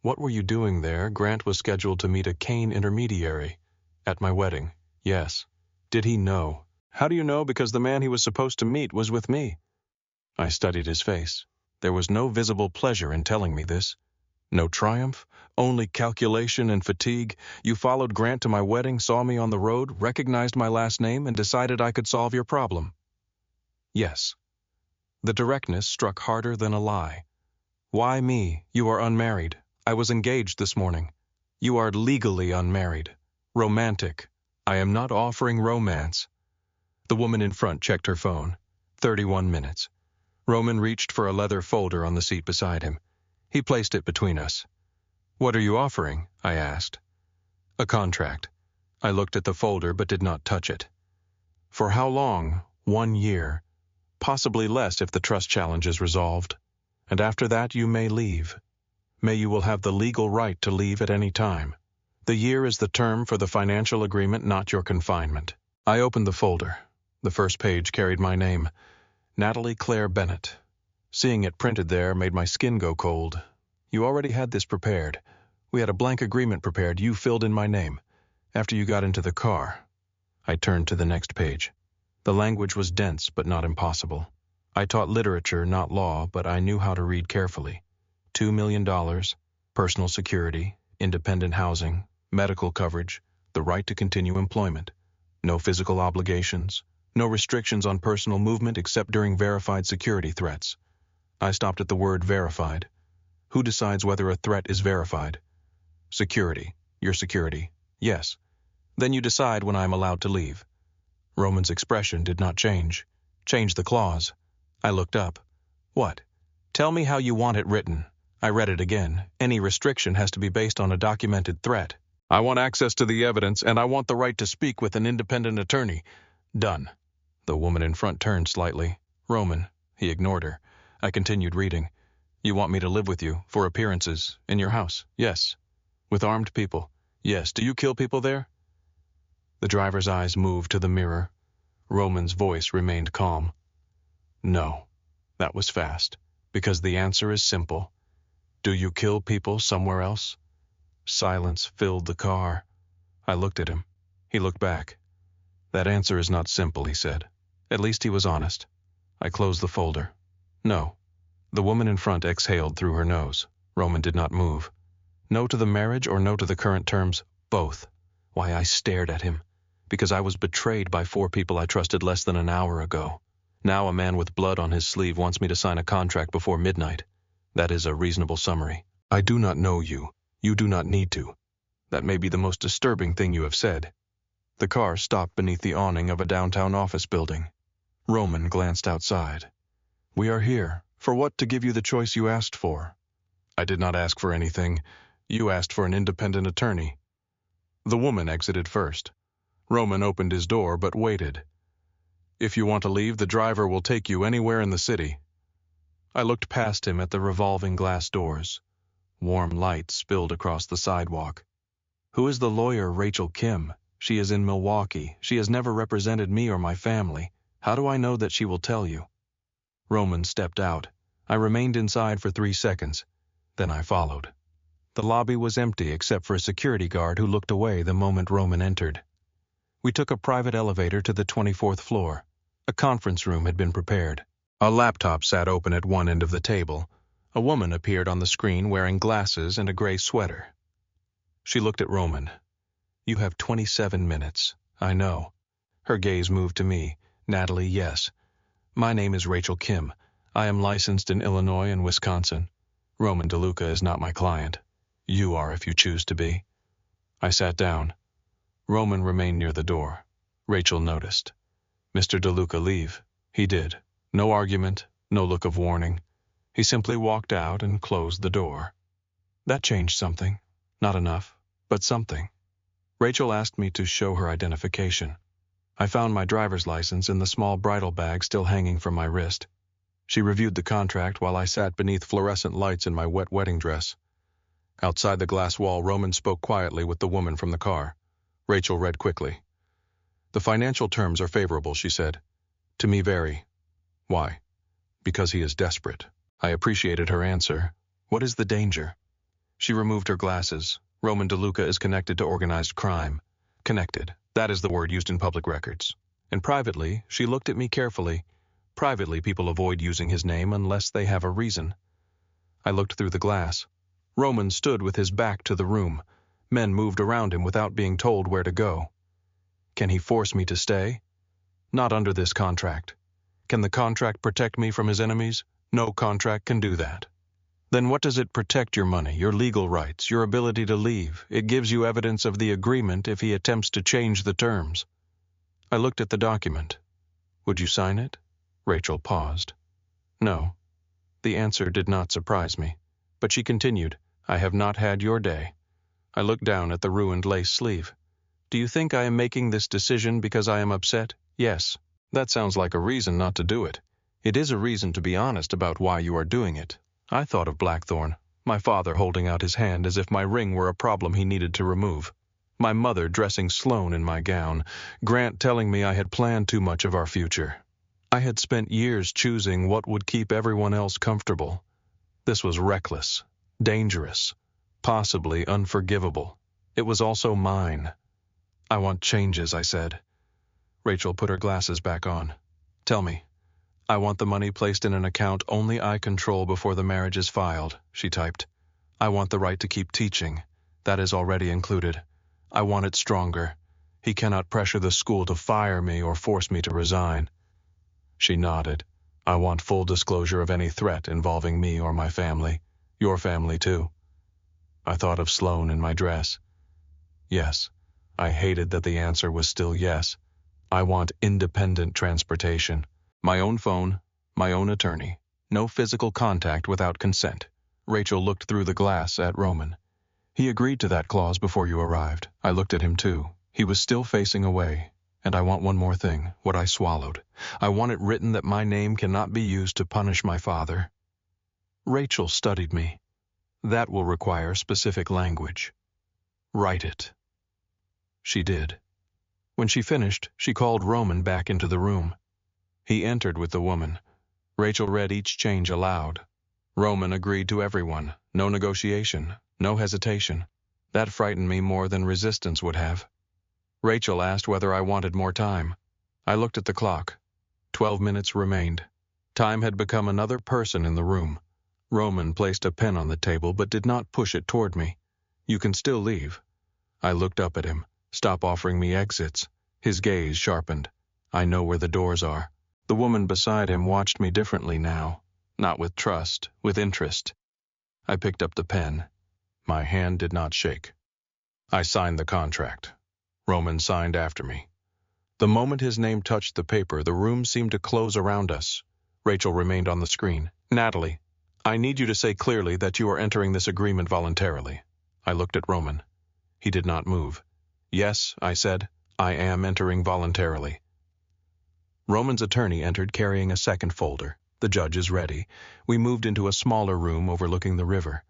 What were you doing there? Grant was scheduled to meet a Kane intermediary. At my wedding. Yes. Did he know? How do you know? Because the man he was supposed to meet was with me. I studied his face. There was no visible pleasure in telling me this. No triumph, only calculation and fatigue. You followed Grant to my wedding, saw me on the road, recognized my last name, and decided I could solve your problem. Yes. The directness struck harder than a lie. Why me? You are unmarried. I was engaged this morning. You are legally unmarried. Romantic. I am not offering romance. The woman in front checked her phone. 31 minutes. Roman reached for a leather folder on the seat beside him. He placed it between us. What are you offering? I asked. A contract. I looked at the folder but did not touch it. For how long? 1 year. Possibly less if the trust challenge is resolved. And after that you may leave. May you will have the legal right to leave at any time. The year is the term for the financial agreement, not your confinement. I opened the folder. The first page carried my name, Natalie Claire Bennett. Seeing it printed there made my skin go cold. You already had this prepared. We had a blank agreement prepared. You filled in my name. After you got into the car. I turned to the next page. The language was dense but not impossible. I taught literature, not law, but I knew how to read carefully. $2 million, personal security, independent housing, medical coverage, the right to continue employment, no physical obligations, no restrictions on personal movement except during verified security threats. I stopped at the word verified. Who decides whether a threat is verified? Security. Your security. Yes. Then you decide when I am allowed to leave. Roman's expression did not change. Change the clause. I looked up. What? Tell me how you want it written. I read it again. Any restriction has to be based on a documented threat. I want access to the evidence, and I want the right to speak with an independent attorney. Done. The woman in front turned slightly. Roman. He ignored her. I continued reading. You want me to live with you, for appearances, in your house? Yes. With armed people? Yes. Do you kill people there? The driver's eyes moved to the mirror. Roman's voice remained calm. No. That was fast, because the answer is simple. Do you kill people somewhere else? Silence filled the car. I looked at him. He looked back. That answer is not simple, he said. At least he was honest. I closed the folder. No. The woman in front exhaled through her nose. Roman did not move. No to the marriage or no to the current terms? Both. Why, I stared at him. Because I was betrayed by 4 people I trusted less than an hour ago. Now a man with blood on his sleeve wants me to sign a contract before midnight. That is a reasonable summary. I do not know you. You do not need to. That may be the most disturbing thing you have said. The car stopped beneath the awning of a downtown office building. Roman glanced outside. We are here. For what? To give you the choice you asked for. I did not ask for anything. You asked for an independent attorney. The woman exited first. Roman opened his door but waited. If you want to leave, the driver will take you anywhere in the city. I looked past him at the revolving glass doors. Warm light spilled across the sidewalk. Who is the lawyer Rachel Kim? She is in Milwaukee. She has never represented me or my family. How do I know that she will tell you? Roman stepped out. I remained inside for 3 seconds. Then I followed. The lobby was empty except for a security guard who looked away the moment Roman entered. We took a private elevator to the 24th floor. A conference room had been prepared. A laptop sat open at one end of the table. A woman appeared on the screen wearing glasses and a gray sweater. She looked at Roman. You have 27 minutes. I know. Her gaze moved to me. Natalie, yes. My name is Rachel Kim. I am licensed in Illinois and Wisconsin. Roman DeLuca is not my client. You are if you choose to be. I sat down. Roman remained near the door. Rachel noticed. Mr. DeLuca, leave. He did. No argument, no look of warning. He simply walked out and closed the door. That changed something. Not enough, but something. Rachel asked me to show her identification. I found my driver's license in the small bridle bag still hanging from my wrist. She reviewed the contract while I sat beneath fluorescent lights in my wet wedding dress. Outside the glass wall, Roman spoke quietly with the woman from the car. Rachel read quickly. The financial terms are favorable, she said. To me, very. Why? Because he is desperate. I appreciated her answer. What is the danger? She removed her glasses. Roman DeLuca is connected to organized crime. Connected. That is the word used in public records. And privately, she looked at me carefully. Privately, people avoid using his name unless they have a reason. I looked through the glass. Roman stood with his back to the room. Men moved around him without being told where to go. Can he force me to stay? Not under this contract. Can the contract protect me from his enemies? No contract can do that. Then what does it protect? Your money, your legal rights, your ability to leave. It gives you evidence of the agreement if he attempts to change the terms. I looked at the document. Would you sign it? Rachel paused. No. The answer did not surprise me, but she continued, I have not had your day. I looked down at the ruined lace sleeve. Do you think I am making this decision because I am upset? Yes. That sounds like a reason not to do it. It is a reason to be honest about why you are doing it. I thought of Blackthorn, my father holding out his hand as if my ring were a problem he needed to remove. My mother dressing Sloane in my gown, Grant telling me I had planned too much of our future. I had spent years choosing what would keep everyone else comfortable. This was reckless, dangerous, possibly unforgivable. It was also mine. I want changes, I said. Rachel put her glasses back on. Tell me. I want the money placed in an account only I control before the marriage is filed, she typed. I want the right to keep teaching. That is already included. I want it stronger. He cannot pressure the school to fire me or force me to resign. She nodded. I want full disclosure of any threat involving me or my family. Your family, too. I thought of Sloane in my dress. Yes. I hated that the answer was still yes. I want independent transportation. My own phone, my own attorney. No physical contact without consent. Rachel looked through the glass at Roman. He agreed to that clause before you arrived. I looked at him too. He was still facing away. And I want one more thing, what I swallowed. I want it written that my name cannot be used to punish my father. Rachel studied me. That will require specific language. Write it. She did. When she finished, she called Roman back into the room. He entered with the woman. Rachel read each change aloud. Roman agreed to everyone. No negotiation, no hesitation. That frightened me more than resistance would have. Rachel asked whether I wanted more time. I looked at the clock. 12 minutes remained. Time had become another person in the room. Roman placed a pen on the table but did not push it toward me. You can still leave. I looked up at him. Stop offering me exits. His gaze sharpened. I know where the doors are. The woman beside him watched me differently now. Not with trust, with interest. I picked up the pen. My hand did not shake. I signed the contract. Roman signed after me. The moment his name touched the paper, the room seemed to close around us. Rachel remained on the screen. Natalie, I need you to say clearly that you are entering this agreement voluntarily. I looked at Roman. He did not move. Yes, I said, I am entering voluntarily. Roman's attorney entered carrying a second folder. The judge is ready. We moved into a smaller room overlooking the river.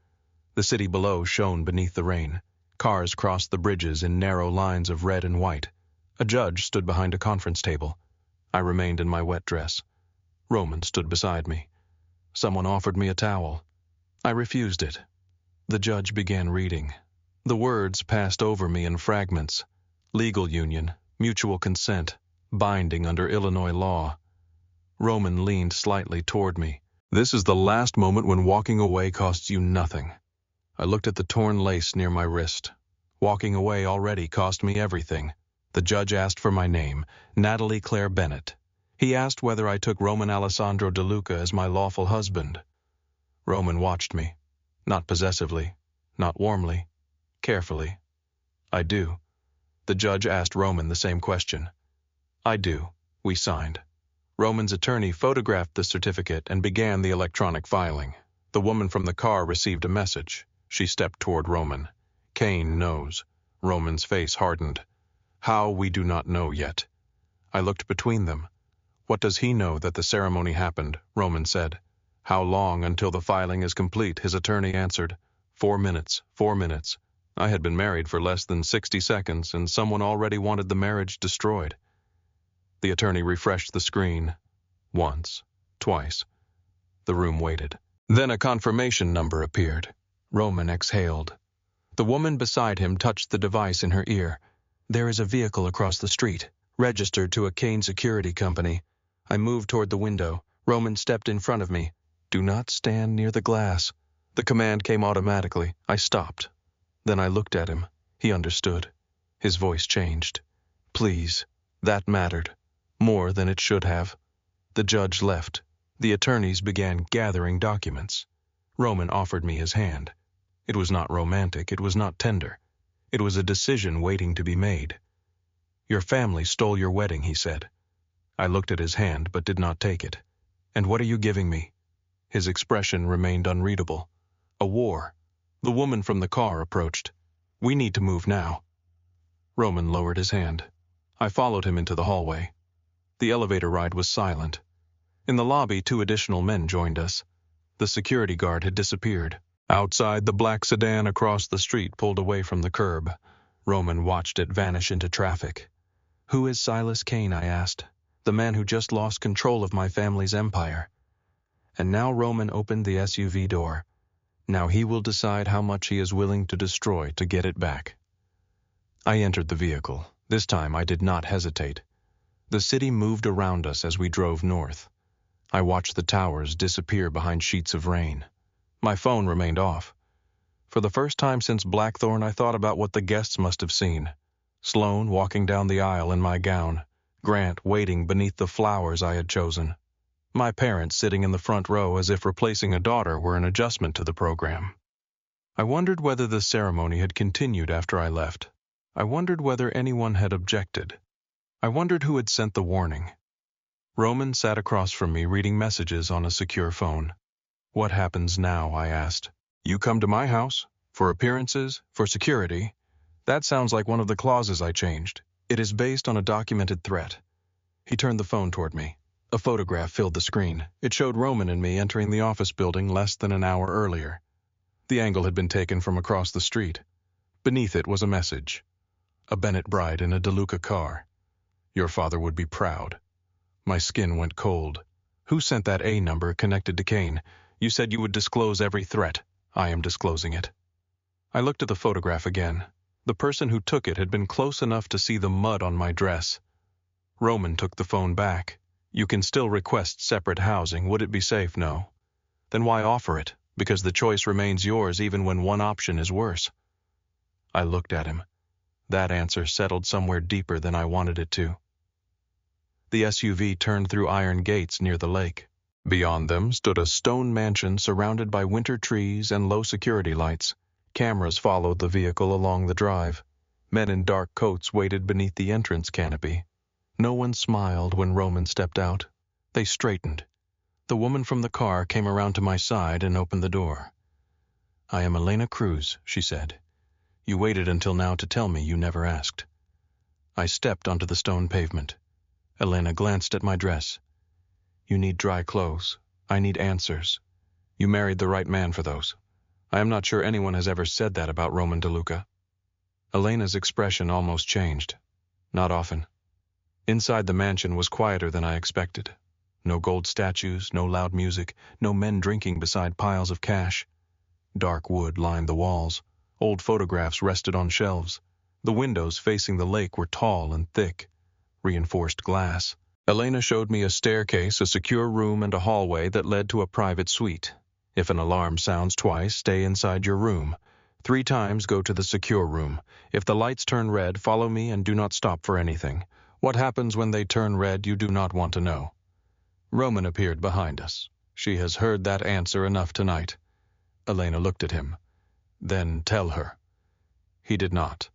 The city below shone beneath the rain. Cars crossed the bridges in narrow lines of red and white. A judge stood behind a conference table. I remained in my wet dress. Roman stood beside me. Someone offered me a towel. I refused it. The judge began reading. The words passed over me in fragments. Legal union, mutual consent, binding under Illinois law. Roman leaned slightly toward me. This is the last moment when walking away costs you nothing. I looked at the torn lace near my wrist. Walking away already cost me everything. The judge asked for my name, Natalie Claire Bennett. He asked whether I took Roman Alessandro DeLuca as my lawful husband. Roman watched me. Not possessively, not warmly, carefully. I do. The judge asked Roman the same question. I do. We signed. Roman's attorney photographed the certificate and began the electronic filing. The woman from the car received a message. She stepped toward Roman. Kane knows. Roman's face hardened. How, we do not know yet. I looked between them. What does he know that the ceremony happened? Roman said. How long until the filing is complete? His attorney answered. 4 minutes, 4 minutes. I had been married for less than 60 seconds, and someone already wanted the marriage destroyed. The attorney refreshed the screen. Once, twice. The room waited. Then a confirmation number appeared. Roman exhaled. The woman beside him touched the device in her ear. There is a vehicle across the street, registered to a Kane security company. I moved toward the window. Roman stepped in front of me. Do not stand near the glass. The command came automatically. I stopped. Then I looked at him. He understood. His voice changed. Please. That mattered. More than it should have. The judge left. The attorneys began gathering documents. Roman offered me his hand. It was not romantic, it was not tender. It was a decision waiting to be made. "Your family stole your wedding," he said. I looked at his hand but did not take it. "And what are you giving me?" His expression remained unreadable. "A war." The woman from the car approached. "We need to move now." Roman lowered his hand. I followed him into the hallway. The elevator ride was silent. In the lobby, 2 additional men joined us. The security guard had disappeared. Outside, the black sedan across the street pulled away from the curb. Roman watched it vanish into traffic. "Who is Silas Kane?" I asked. "The man who just lost control of my family's empire." And now Roman opened the SUV door. Now he will decide how much he is willing to destroy to get it back. I entered the vehicle. This time I did not hesitate. The city moved around us as we drove north. I watched the towers disappear behind sheets of rain. My phone remained off. For the first time since Blackthorn, I thought about what the guests must have seen. Sloane walking down the aisle in my gown. Grant waiting beneath the flowers I had chosen. My parents sitting in the front row as if replacing a daughter were an adjustment to the program. I wondered whether the ceremony had continued after I left. I wondered whether anyone had objected. I wondered who had sent the warning. Roman sat across from me reading messages on a secure phone. "What happens now?" I asked. "You come to my house? For appearances? For security?" "That sounds like one of the clauses I changed. It is based on a documented threat." He turned the phone toward me. A photograph filled the screen. It showed Roman and me entering the office building less than an hour earlier. The angle had been taken from across the street. Beneath it was a message. "A Bennett bride in a DeLuca car. Your father would be proud." My skin went cold. "Who sent that A number connected to Kane? You said you would disclose every threat. I am disclosing it." I looked at the photograph again. The person who took it had been close enough to see the mud on my dress. Roman took the phone back. "You can still request separate housing. Would it be safe? No. Then why offer it? Because the choice remains yours even when one option is worse." I looked at him. That answer settled somewhere deeper than I wanted it to. The SUV turned through iron gates near the lake. Beyond them stood a stone mansion surrounded by winter trees and low security lights. Cameras followed the vehicle along the drive. Men in dark coats waited beneath the entrance canopy. No one smiled when Roman stepped out. They straightened. The woman from the car came around to my side and opened the door. "I am Elena Cruz," she said. "You waited until now to tell me. You never asked." I stepped onto the stone pavement. Elena glanced at my dress. "You need dry clothes. I need answers. You married the right man for those. I am not sure anyone has ever said that about Roman DeLuca." Elena's expression almost changed. "Not often." Inside the mansion was quieter than I expected. No gold statues, no loud music, no men drinking beside piles of cash. Dark wood lined the walls. Old photographs rested on shelves. The windows facing the lake were tall and thick. Reinforced glass. Elena showed me a staircase, a secure room, and a hallway that led to a private suite. "If an alarm sounds twice, stay inside your room. 3 times, go to the secure room. If the lights turn red, follow me and do not stop for anything. What happens when they turn red, you do not want to know." Roman appeared behind us. "She has heard that answer enough tonight." Elena looked at him. "Then tell her." He did not.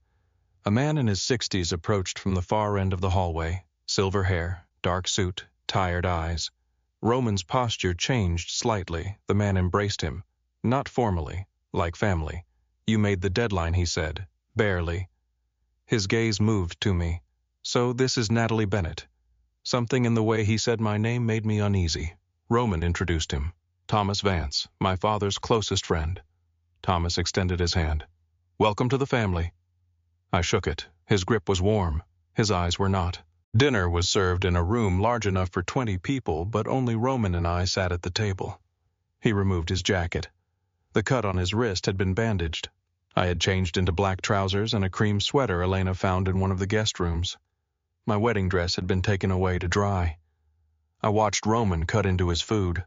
A man in his 60s approached from the far end of the hallway. Silver hair, dark suit, tired eyes. Roman's posture changed slightly. The man embraced him. Not formally, like family. "You made the deadline," he said. "Barely." His gaze moved to me. "So this is Natalie Bennett." Something in the way he said my name made me uneasy. Roman introduced him. "Thomas Vance, my father's closest friend." Thomas extended his hand. "Welcome to the family." I shook it. His grip was warm. His eyes were not. Dinner was served in a room large enough for 20 people, but only Roman and I sat at the table. He removed his jacket. The cut on his wrist had been bandaged. I had changed into black trousers and a cream sweater Elena found in one of the guest rooms. My wedding dress had been taken away to dry. I watched Roman cut into his food.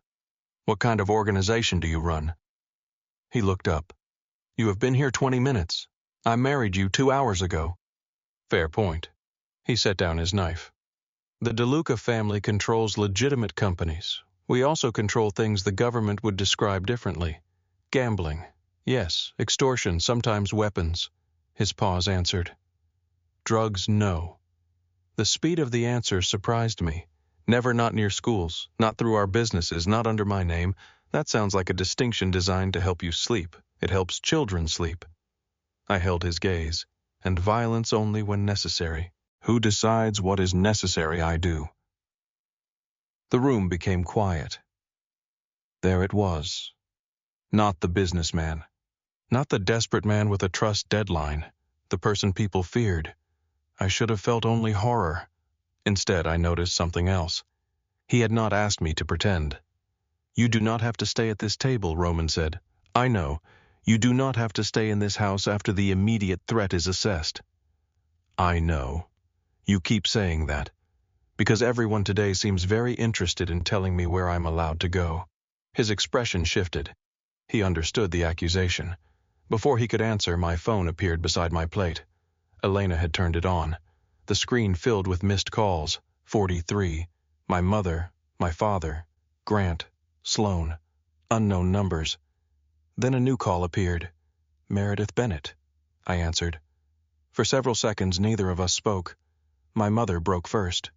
"What kind of organization do you run?" He looked up. "You have been here 20 minutes. I married you 2 hours ago." "Fair point." He set down his knife. "The DeLuca family controls legitimate companies. We also control things the government would describe differently. Gambling. Yes. Extortion, sometimes weapons. His pause answered. Drugs, no. The speed of the answer surprised me. Never, not near schools, not through our businesses, not under my name. That sounds like a distinction designed to help you sleep. It helps children sleep. I held his gaze. And violence only when necessary. Who decides what is necessary? I do. The room became quiet. There it was. Not the businessman. Not the desperate man with a trust deadline. The person people feared. I should have felt only horror. Instead, I noticed something else. He had not asked me to pretend. You do not have to stay at this table, Roman said. I know. You do not have to stay in this house after the immediate threat is assessed. I know. You keep saying that. Because everyone today seems very interested in telling me where I'm allowed to go. His expression shifted. He understood the accusation. Before he could answer, my phone appeared beside my plate. Elena had turned it on. The screen filled with missed calls. 43. My mother, my father, Grant, Sloan. Unknown numbers. Then a new call appeared. Meredith Bennett. I answered. For several seconds, neither of us spoke. My mother broke first.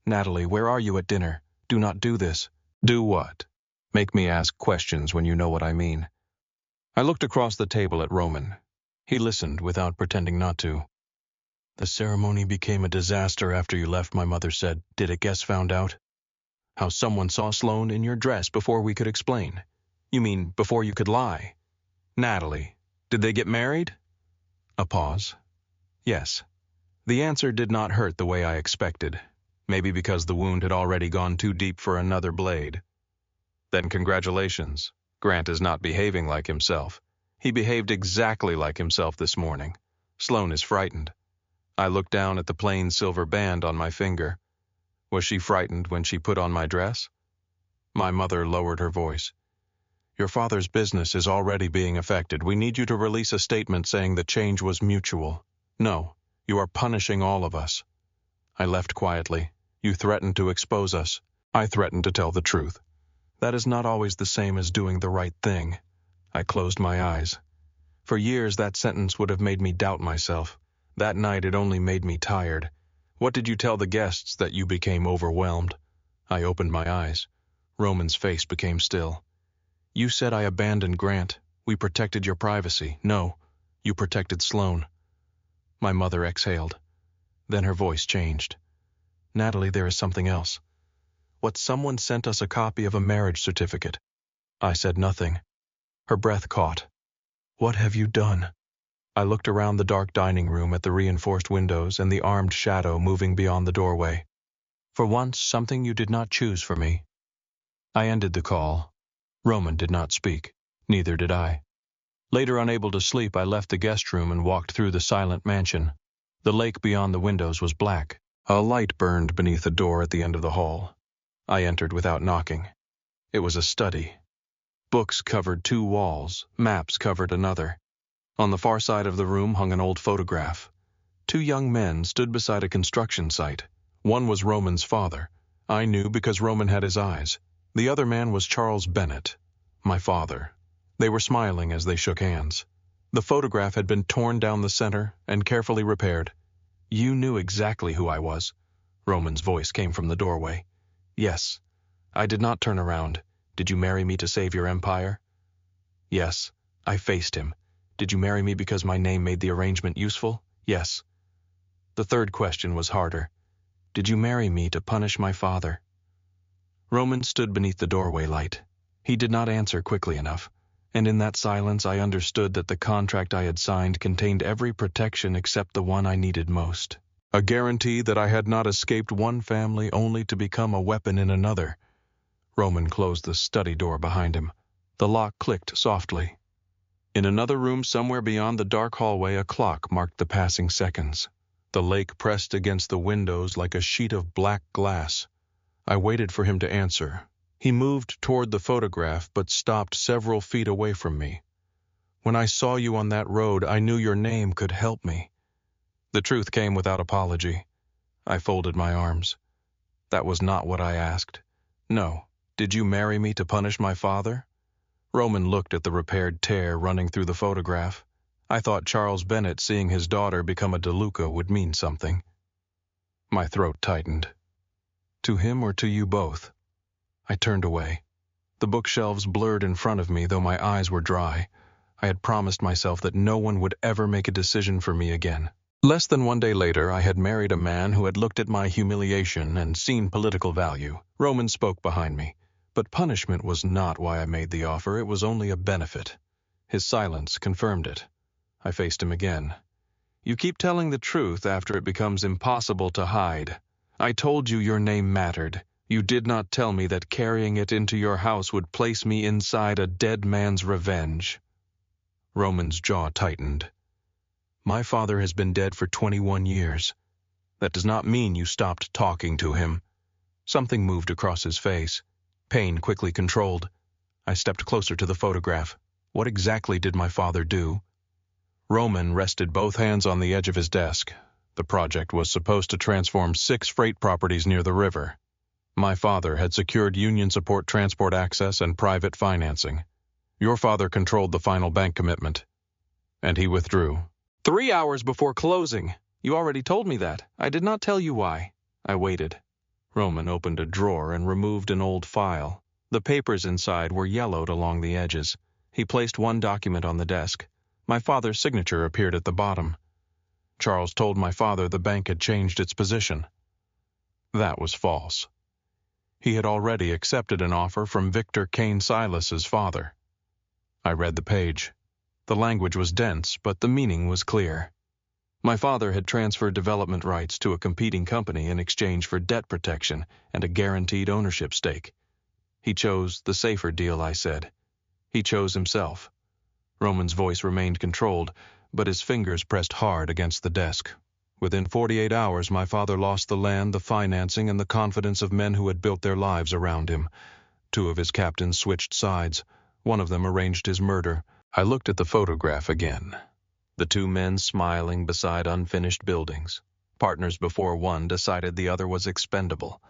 Natalie, where are you at dinner? Do not do this. Do what? Make me ask questions when you know what I mean. I looked across the table at Roman. He listened without pretending not to. The ceremony became a disaster after you left, my mother said. Did a guest found out? How someone saw Sloan in your dress before we could explain. You mean before you could lie? Natalie, did they get married? A pause. Yes. The answer did not hurt the way I expected. Maybe because the wound had already gone too deep for another blade. Then congratulations. Grant is not behaving like himself. He behaved exactly like himself this morning. Sloan is frightened. I looked down at the plain silver band on my finger. Was she frightened when she put on my dress? My mother lowered her voice. Your father's business is already being affected. We need you to release a statement saying the change was mutual. No, you are punishing all of us. I left quietly. You threatened to expose us. I threatened to tell the truth. That is not always the same as doing the right thing. I closed my eyes. For years that sentence would have made me doubt myself. That night it only made me tired. What did you tell the guests that you became overwhelmed? I opened my eyes. Roman's face became still. You said I abandoned Grant. We protected your privacy. No, you protected Sloan. My mother exhaled. Then her voice changed. Natalie, there is something else. What someone sent us a copy of a marriage certificate. I said nothing. Her breath caught. What have you done? I looked around the dark dining room at the reinforced windows and the armed shadow moving beyond the doorway. For once, something you did not choose for me. I ended the call. Roman did not speak. Neither did I. Later, unable to sleep, I left the guest room and walked through the silent mansion. The lake beyond the windows was black. A light burned beneath a door at the end of the hall. I entered without knocking. It was a study. Books covered 2 walls, maps covered another. On the far side of the room hung an old photograph. 2 young men stood beside a construction site. One was Roman's father. I knew because Roman had his eyes. The other man was Charles Bennett, my father. They were smiling as they shook hands. The photograph had been torn down the center and carefully repaired. You knew exactly who I was. Roman's voice came from the doorway. Yes. I did not turn around. Did you marry me to save your empire? Yes. I faced him. Did you marry me because my name made the arrangement useful? Yes. The third question was harder. Did you marry me to punish my father? Roman stood beneath the doorway light. He did not answer quickly enough, and in that silence I understood that the contract I had signed contained every protection except the one I needed most. A guarantee that I had not escaped one family only to become a weapon in another. Roman closed the study door behind him. The lock clicked softly. In another room somewhere beyond the dark hallway, a clock marked the passing seconds. The lake pressed against the windows like a sheet of black glass. I waited for him to answer. He moved toward the photograph but stopped several feet away from me. When I saw you on that road, I knew your name could help me. The truth came without apology. I folded my arms. That was not what I asked. No. Did you marry me to punish my father? Roman looked at the repaired tear running through the photograph. I thought Charles Bennett seeing his daughter become a DeLuca would mean something. My throat tightened. To him or to you both? I turned away. The bookshelves blurred in front of me, though my eyes were dry. I had promised myself that no one would ever make a decision for me again. Less than one day later, I had married a man who had looked at my humiliation and seen political value. Roman spoke behind me. But punishment was not why I made the offer, it was only a benefit. His silence confirmed it. I faced him again. You keep telling the truth after it becomes impossible to hide. I told you your name mattered. You did not tell me that carrying it into your house would place me inside a dead man's revenge. Roman's jaw tightened. My father has been dead for 21 years. That does not mean you stopped talking to him. Something moved across his face. Pain quickly controlled. I stepped closer to the photograph. What exactly did my father do? Roman rested both hands on the edge of his desk. The project was supposed to transform 6 freight properties near the river. My father had secured union support transport access and private financing. Your father controlled the final bank commitment. And he withdrew. 3 hours before closing. You already told me that. I did not tell you why. I waited. Roman opened a drawer and removed an old file. The papers inside were yellowed along the edges. He placed one document on the desk. My father's signature appeared at the bottom. Charles told my father the bank had changed its position. That was false. He had already accepted an offer from Victor Kane Silas's father. I read the page. The language was dense, but the meaning was clear. My father had transferred development rights to a competing company in exchange for debt protection and a guaranteed ownership stake. He chose the safer deal, I said. He chose himself. Roman's voice remained controlled, but his fingers pressed hard against the desk. Within 48 hours, my father lost the land, the financing, and the confidence of men who had built their lives around him. 2 of his captains switched sides. One of them arranged his murder. I looked at the photograph again. The 2 men smiling beside unfinished buildings. Partners before one decided the other was expendable.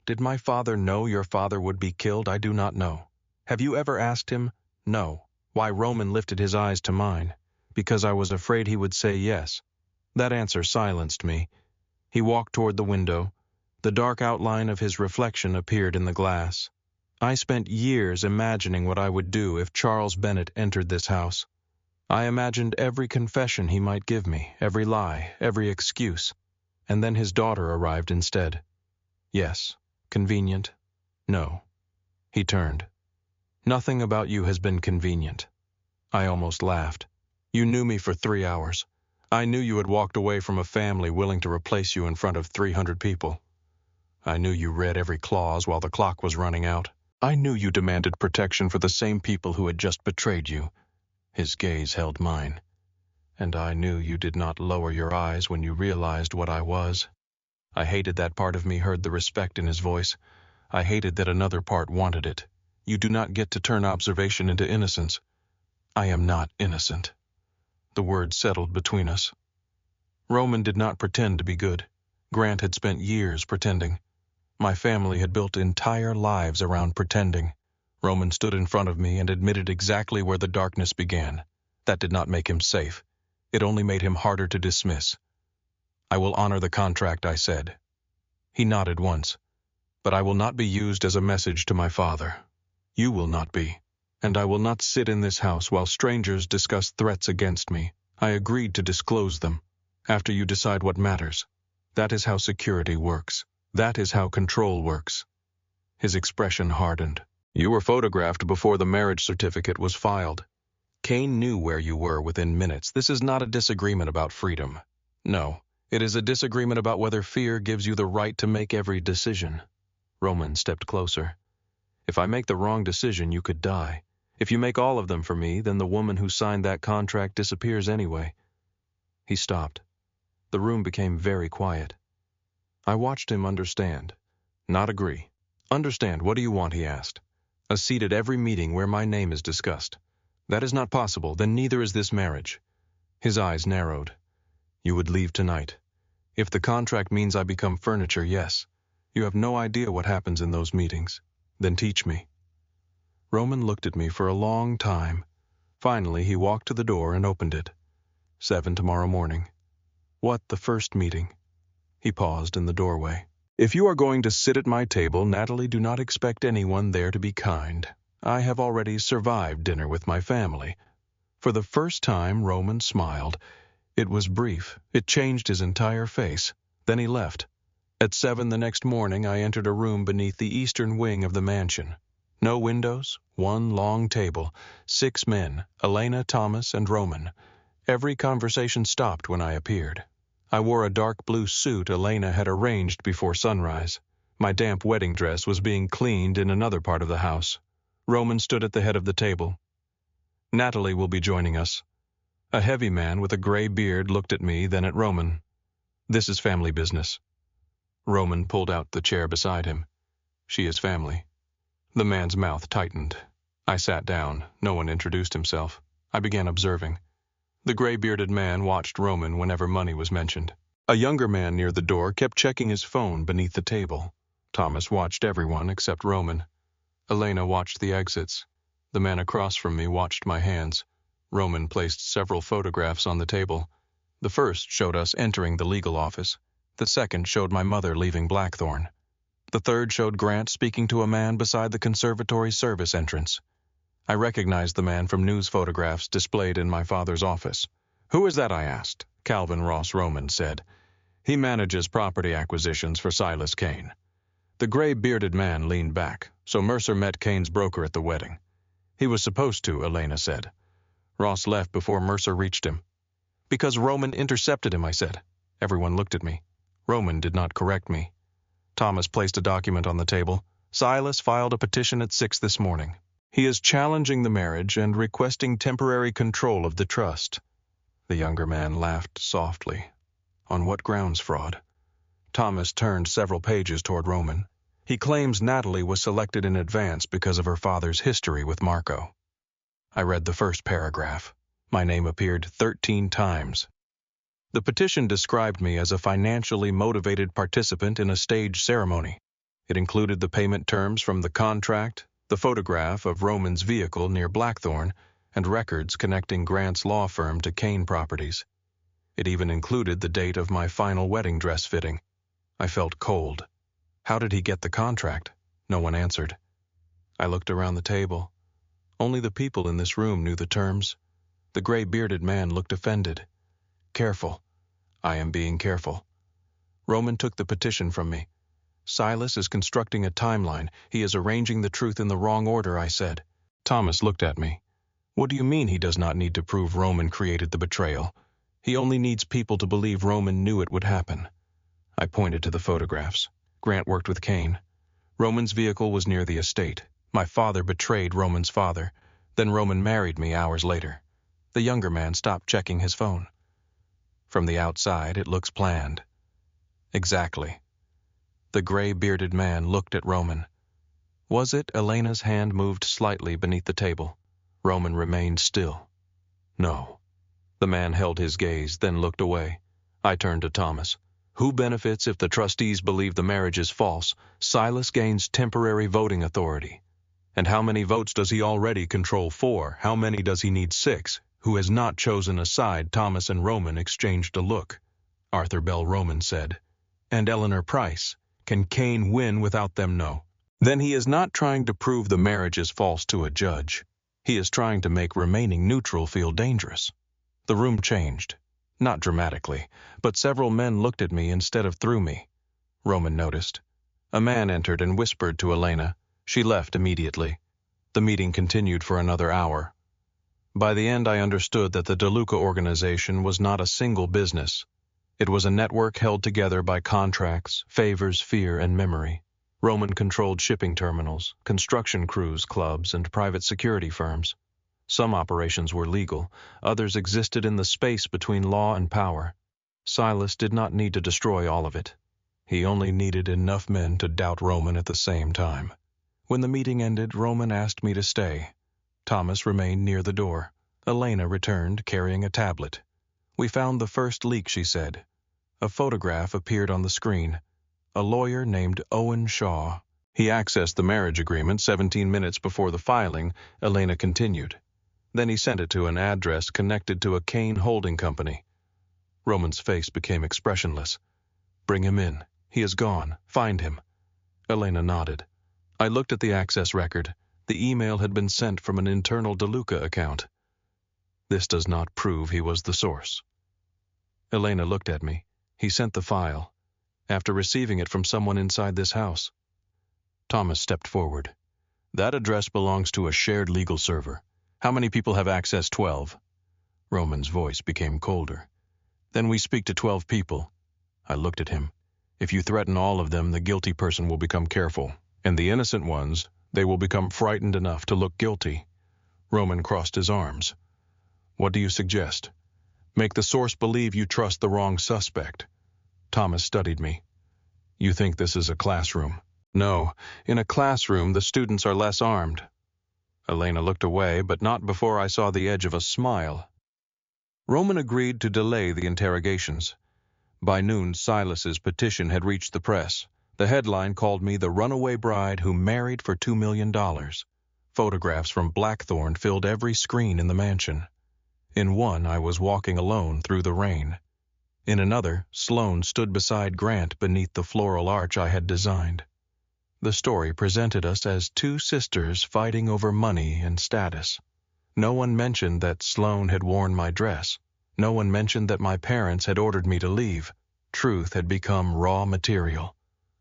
Did my father know your father would be killed? I do not know. Have you ever asked him? No. Why Roman lifted his eyes to mine? Because I was afraid he would say yes. That answer silenced me. He walked toward the window. The dark outline of his reflection appeared in the glass. I spent years imagining what I would do if Charles Bennett entered this house. I imagined every confession he might give me, every lie, every excuse. And then his daughter arrived instead. Yes. Convenient? No. He turned. Nothing about you has been convenient. I almost laughed. You knew me for 3 hours. I knew you had walked away from a family willing to replace you in front of 300 people. I knew you read every clause while the clock was running out. I knew you demanded protection for the same people who had just betrayed you. His gaze held mine. And I knew you did not lower your eyes when you realized what I was. I hated that part of me heard the respect in his voice. I hated that another part wanted it. You do not get to turn observation into innocence. I am not innocent. The words settled between us. Roman did not pretend to be good. Grant had spent years pretending. My family had built entire lives around pretending. Roman stood in front of me and admitted exactly where the darkness began. That did not make him safe. It only made him harder to dismiss. I will honor the contract, I said. He nodded once. But I will not be used as a message to my father. You will not be. And I will not sit in this house while strangers discuss threats against me. I agreed to disclose them. After you decide what matters. That is how security works. That is how control works. His expression hardened. You were photographed before the marriage certificate was filed. Kane knew where you were within minutes. This is not a disagreement about freedom. No, it is a disagreement about whether fear gives you the right to make every decision. Roman stepped closer. If I make the wrong decision, you could die. If you make all of them for me, then the woman who signed that contract disappears anyway. He stopped. The room became very quiet. I watched him understand, not agree. Understand, what do you want, he asked. A seat at every meeting where my name is discussed. That is not possible, then neither is this marriage. His eyes narrowed. You would leave tonight. If the contract means I become furniture, yes. You have no idea what happens in those meetings. Then teach me. Roman looked at me for a long time. Finally, he walked to the door and opened it. 7 tomorrow morning. What, the first meeting? He paused in the doorway. If you are going to sit at my table, Natalie, do not expect anyone there to be kind. I have already survived dinner with my family. For the first time, Roman smiled. It was brief. It changed his entire face. Then he left. At 7 the next morning, I entered a room beneath the eastern wing of the mansion. No windows, one long table, 6 men, Elena, Thomas, and Roman. Every conversation stopped when I appeared. I wore a dark blue suit Elena had arranged before sunrise. My damp wedding dress was being cleaned in another part of the house. Roman stood at the head of the table. Natalie will be joining us. A heavy man with a gray beard looked at me, then at Roman. This is family business. Roman pulled out the chair beside him. She is family. The man's mouth tightened. I sat down. No one introduced himself. I began observing. The gray-bearded man watched Roman whenever money was mentioned. A younger man near the door kept checking his phone beneath the table. Thomas watched everyone except Roman. Elena watched the exits. The man across from me watched my hands. Roman placed several photographs on the table. The first showed us entering the legal office. The second showed my mother leaving Blackthorn. The third showed Grant speaking to a man beside the conservatory service entrance. I recognized the man from news photographs displayed in my father's office. Who is that, I asked. Calvin Ross Roman said. He manages property acquisitions for Silas Kane. The gray-bearded man leaned back, so Mercer met Kane's broker at the wedding. He was supposed to, Elena said. Ross left before Mercer reached him. Because Roman intercepted him, I said. Everyone looked at me. Roman did not correct me. Thomas placed a document on the table. Silas filed a petition at 6 this morning. He is challenging the marriage and requesting temporary control of the trust. The younger man laughed softly. On what grounds, fraud? Thomas turned several pages toward Roman. He claims Natalie was selected in advance because of her father's history with Marco. I read the first paragraph. My name appeared 13 times. The petition described me as a financially motivated participant in a staged ceremony. It included the payment terms from the contract, the photograph of Roman's vehicle near Blackthorn, and records connecting Grant's law firm to Kane Properties. It even included the date of my final wedding dress fitting. I felt cold. How did he get the contract? No one answered. I looked around the table. Only the people in this room knew the terms. The gray-bearded man looked offended. Careful. I am being careful. Roman took the petition from me. Silas is constructing a timeline. He is arranging the truth in the wrong order, I said. Thomas looked at me. What do you mean he does not need to prove Roman created the betrayal? He only needs people to believe Roman knew it would happen. I pointed to the photographs. Grant worked with Kane. Roman's vehicle was near the estate. My father betrayed Roman's father. Then Roman married me hours later. The younger man stopped checking his phone. From the outside, it looks planned. Exactly. The gray-bearded man looked at Roman. Was it? Elena's hand moved slightly beneath the table. Roman remained still. No. The man held his gaze, then looked away. I turned to Thomas. Who benefits if the trustees believe the marriage is false? Silas gains temporary voting authority. And how many votes does he already control? 4. How many does he need? 6. Who has not chosen a side? Thomas and Roman exchanged a look. Arthur Bell Roman said. And Eleanor Price. Can Kane win without them? No. Then he is not trying to prove the marriage is false to a judge. He is trying to make remaining neutral feel dangerous. The room changed. Not dramatically, but several men looked at me instead of through me. Roman noticed. A man entered and whispered to Elena. She left immediately. The meeting continued for another hour. By the end, I understood that the DeLuca organization was not a single business. It was a network held together by contracts, favors, fear, and memory. Roman controlled shipping terminals, construction crews, clubs, and private security firms. Some operations were legal, others existed in the space between law and power. Silas did not need to destroy all of it. He only needed enough men to doubt Roman at the same time. When the meeting ended, Roman asked me to stay. Thomas remained near the door. Elena returned, carrying a tablet. We found the first leak, she said. A photograph appeared on the screen. A lawyer named Owen Shaw. He accessed the marriage agreement 17 minutes before the filing, Elena continued. Then he sent it to an address connected to a Kane holding company. Roman's face became expressionless. Bring him in. He is gone. Find him. Elena nodded. I looked at the access record. The email had been sent from an internal DeLuca account. This does not prove he was the source. Elena looked at me. He sent the file, after receiving it from someone inside this house. Thomas stepped forward. That address belongs to a shared legal server. How many people have access? 12. Roman's voice became colder. Then we speak to 12 people. I looked at him. If you threaten all of them, the guilty person will become careful, and the innocent ones, they will become frightened enough to look guilty. Roman crossed his arms. What do you suggest? Make the source believe you trust the wrong suspect. Thomas studied me. You think this is a classroom? No, in a classroom the students are less armed. Elena looked away, but not before I saw the edge of a smile. Roman agreed to delay the interrogations. By noon, Silas's petition had reached the press. The headline called me the runaway bride who married for $2 million. Photographs from Blackthorn filled every screen in the mansion. In one, I was walking alone through the rain. In another, Sloane stood beside Grant beneath the floral arch I had designed. The story presented us as two sisters fighting over money and status. No one mentioned that Sloane had worn my dress. No one mentioned that my parents had ordered me to leave. Truth had become raw material.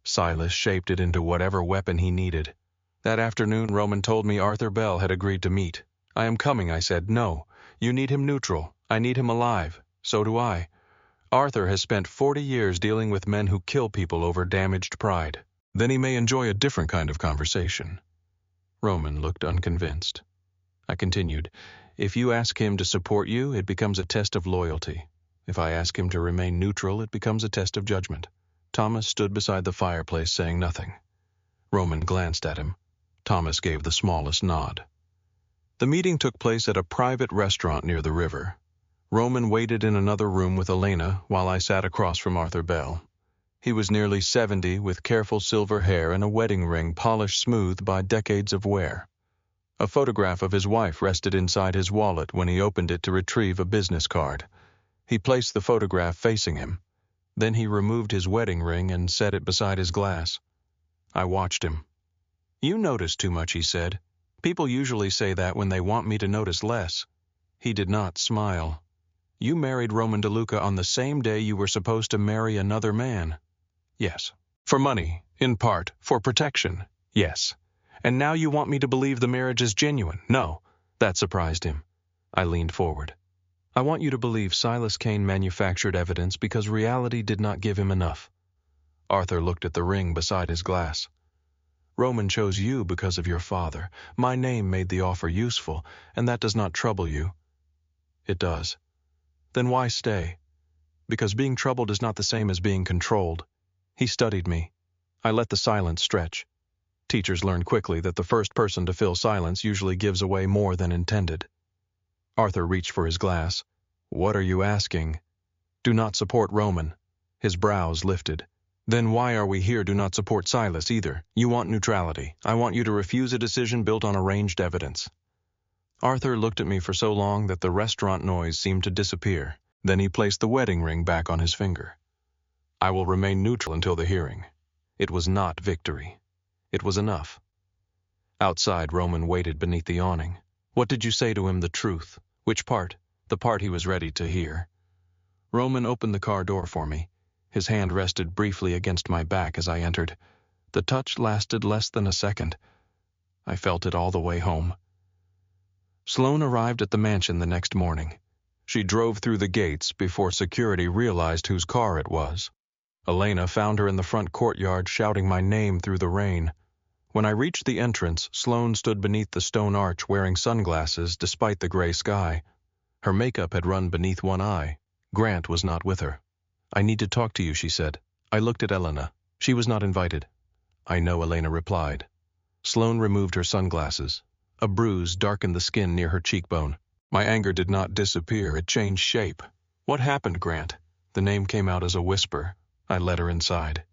Silas shaped it into whatever weapon he needed. That afternoon, Roman told me Arthur Bell had agreed to meet. I am coming, I said. No, you need him neutral. I need him alive. So do I. Arthur has spent 40 years dealing with men who kill people over damaged pride. Then he may enjoy a different kind of conversation. Roman looked unconvinced. I continued, if you ask him to support you, it becomes a test of loyalty. If I ask him to remain neutral, it becomes a test of judgment. Thomas stood beside the fireplace saying nothing. Roman glanced at him. Thomas gave the smallest nod. The meeting took place at a private restaurant near the river. Roman waited in another room with Elena while I sat across from Arthur Bell. He was nearly 70 with careful silver hair and a wedding ring polished smooth by decades of wear. A photograph of his wife rested inside his wallet when he opened it to retrieve a business card. He placed the photograph facing him. Then he removed his wedding ring and set it beside his glass. I watched him. You notice too much, he said. People usually say that when they want me to notice less. He did not smile. You married Roman DeLuca on the same day you were supposed to marry another man. Yes. For money, in part, for protection. Yes. And now you want me to believe the marriage is genuine? No. That surprised him. I leaned forward. I want you to believe Silas Kane manufactured evidence because reality did not give him enough. Arthur looked at the ring beside his glass. Roman chose you because of your father. My name made the offer useful, and that does not trouble you. It does. Then why stay? Because being troubled is not the same as being controlled. He studied me. I let the silence stretch. Teachers learn quickly that the first person to fill silence usually gives away more than intended. Arthur reached for his glass. What are you asking? Do not support Roman. His brows lifted. Then why are we here? Do not support Silas either. You want neutrality. I want you to refuse a decision built on arranged evidence. Arthur looked at me for so long that the restaurant noise seemed to disappear. Then he placed the wedding ring back on his finger. I will remain neutral until the hearing. It was not victory. It was enough. Outside, Roman waited beneath the awning. What did you say to him, the truth? Which part? The part he was ready to hear. Roman opened the car door for me. His hand rested briefly against my back as I entered. The touch lasted less than a second. I felt it all the way home. Sloane arrived at the mansion the next morning. She drove through the gates before security realized whose car it was. Elena found her in the front courtyard shouting my name through the rain. When I reached the entrance, Sloane stood beneath the stone arch wearing sunglasses despite the gray sky. Her makeup had run beneath one eye. Grant was not with her. I need to talk to you, she said. I looked at Elena. She was not invited. I know, Elena replied. Sloane removed her sunglasses. A bruise darkened the skin near her cheekbone. My anger did not disappear, it changed shape. What happened, Grant? The name came out as a whisper. I led her inside.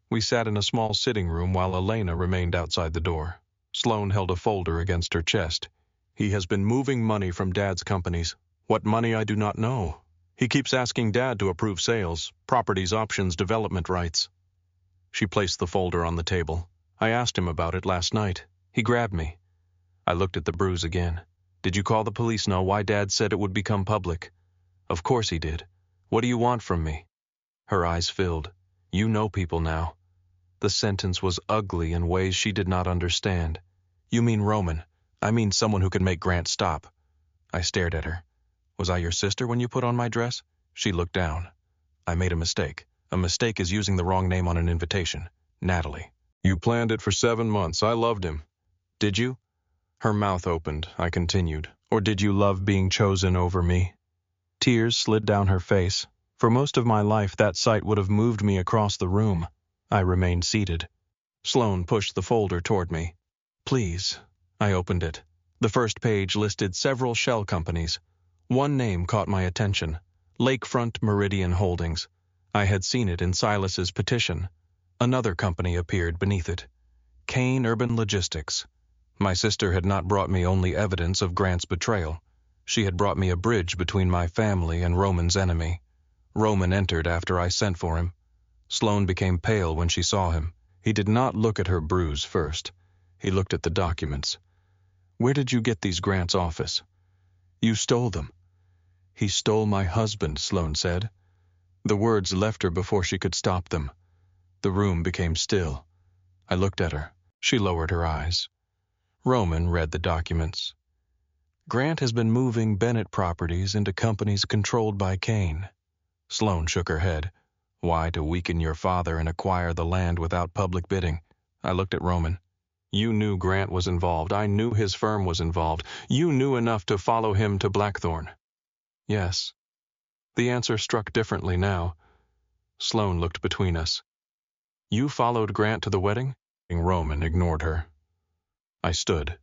We sat in a small sitting room while Elena remained outside the door. Sloan held a folder against her chest. He has been moving money from Dad's companies. What money I do not know. He keeps asking Dad to approve sales, properties, options, development rights. She placed the folder on the table. I asked him about it last night. He grabbed me. I looked at the bruise again. Did you call the police know why Dad said it would become public? Of course he did. What do you want from me? Her eyes filled. You know people now. The sentence was ugly in ways she did not understand. You mean Roman. I mean someone who can make Grant stop. I stared at her. Was I your sister when you put on my dress? She looked down. I made a mistake. A mistake is using the wrong name on an invitation. Natalie. You planned it for 7 months. I loved him. Did you? Her mouth opened. I continued. Or did you love being chosen over me? Tears slid down her face. For most of my life, that sight would have moved me across the room. I remained seated. Sloan pushed the folder toward me. Please. I opened it. The first page listed several shell companies. One name caught my attention. Lakefront Meridian Holdings. I had seen it in Silas's petition. Another company appeared beneath it. Kane Urban Logistics. My sister had not brought me only evidence of Grant's betrayal. She had brought me a bridge between my family and Roman's enemy. Roman entered after I sent for him. Sloan became pale when she saw him. He did not look at her bruise first. He looked at the documents. Where did you get these Grant's office? You stole them. He stole my husband, Sloan said. The words left her before she could stop them. The room became still. I looked at her. She lowered her eyes. Roman read the documents. Grant has been moving Bennett properties into companies controlled by Kane. Sloan shook her head. Why, to weaken your father and acquire the land without public bidding? I looked at Roman. You knew Grant was involved. I knew his firm was involved. You knew enough to follow him to Blackthorn. Yes. The answer struck differently now. Sloan looked between us. You followed Grant to the wedding? Roman ignored her. I stood.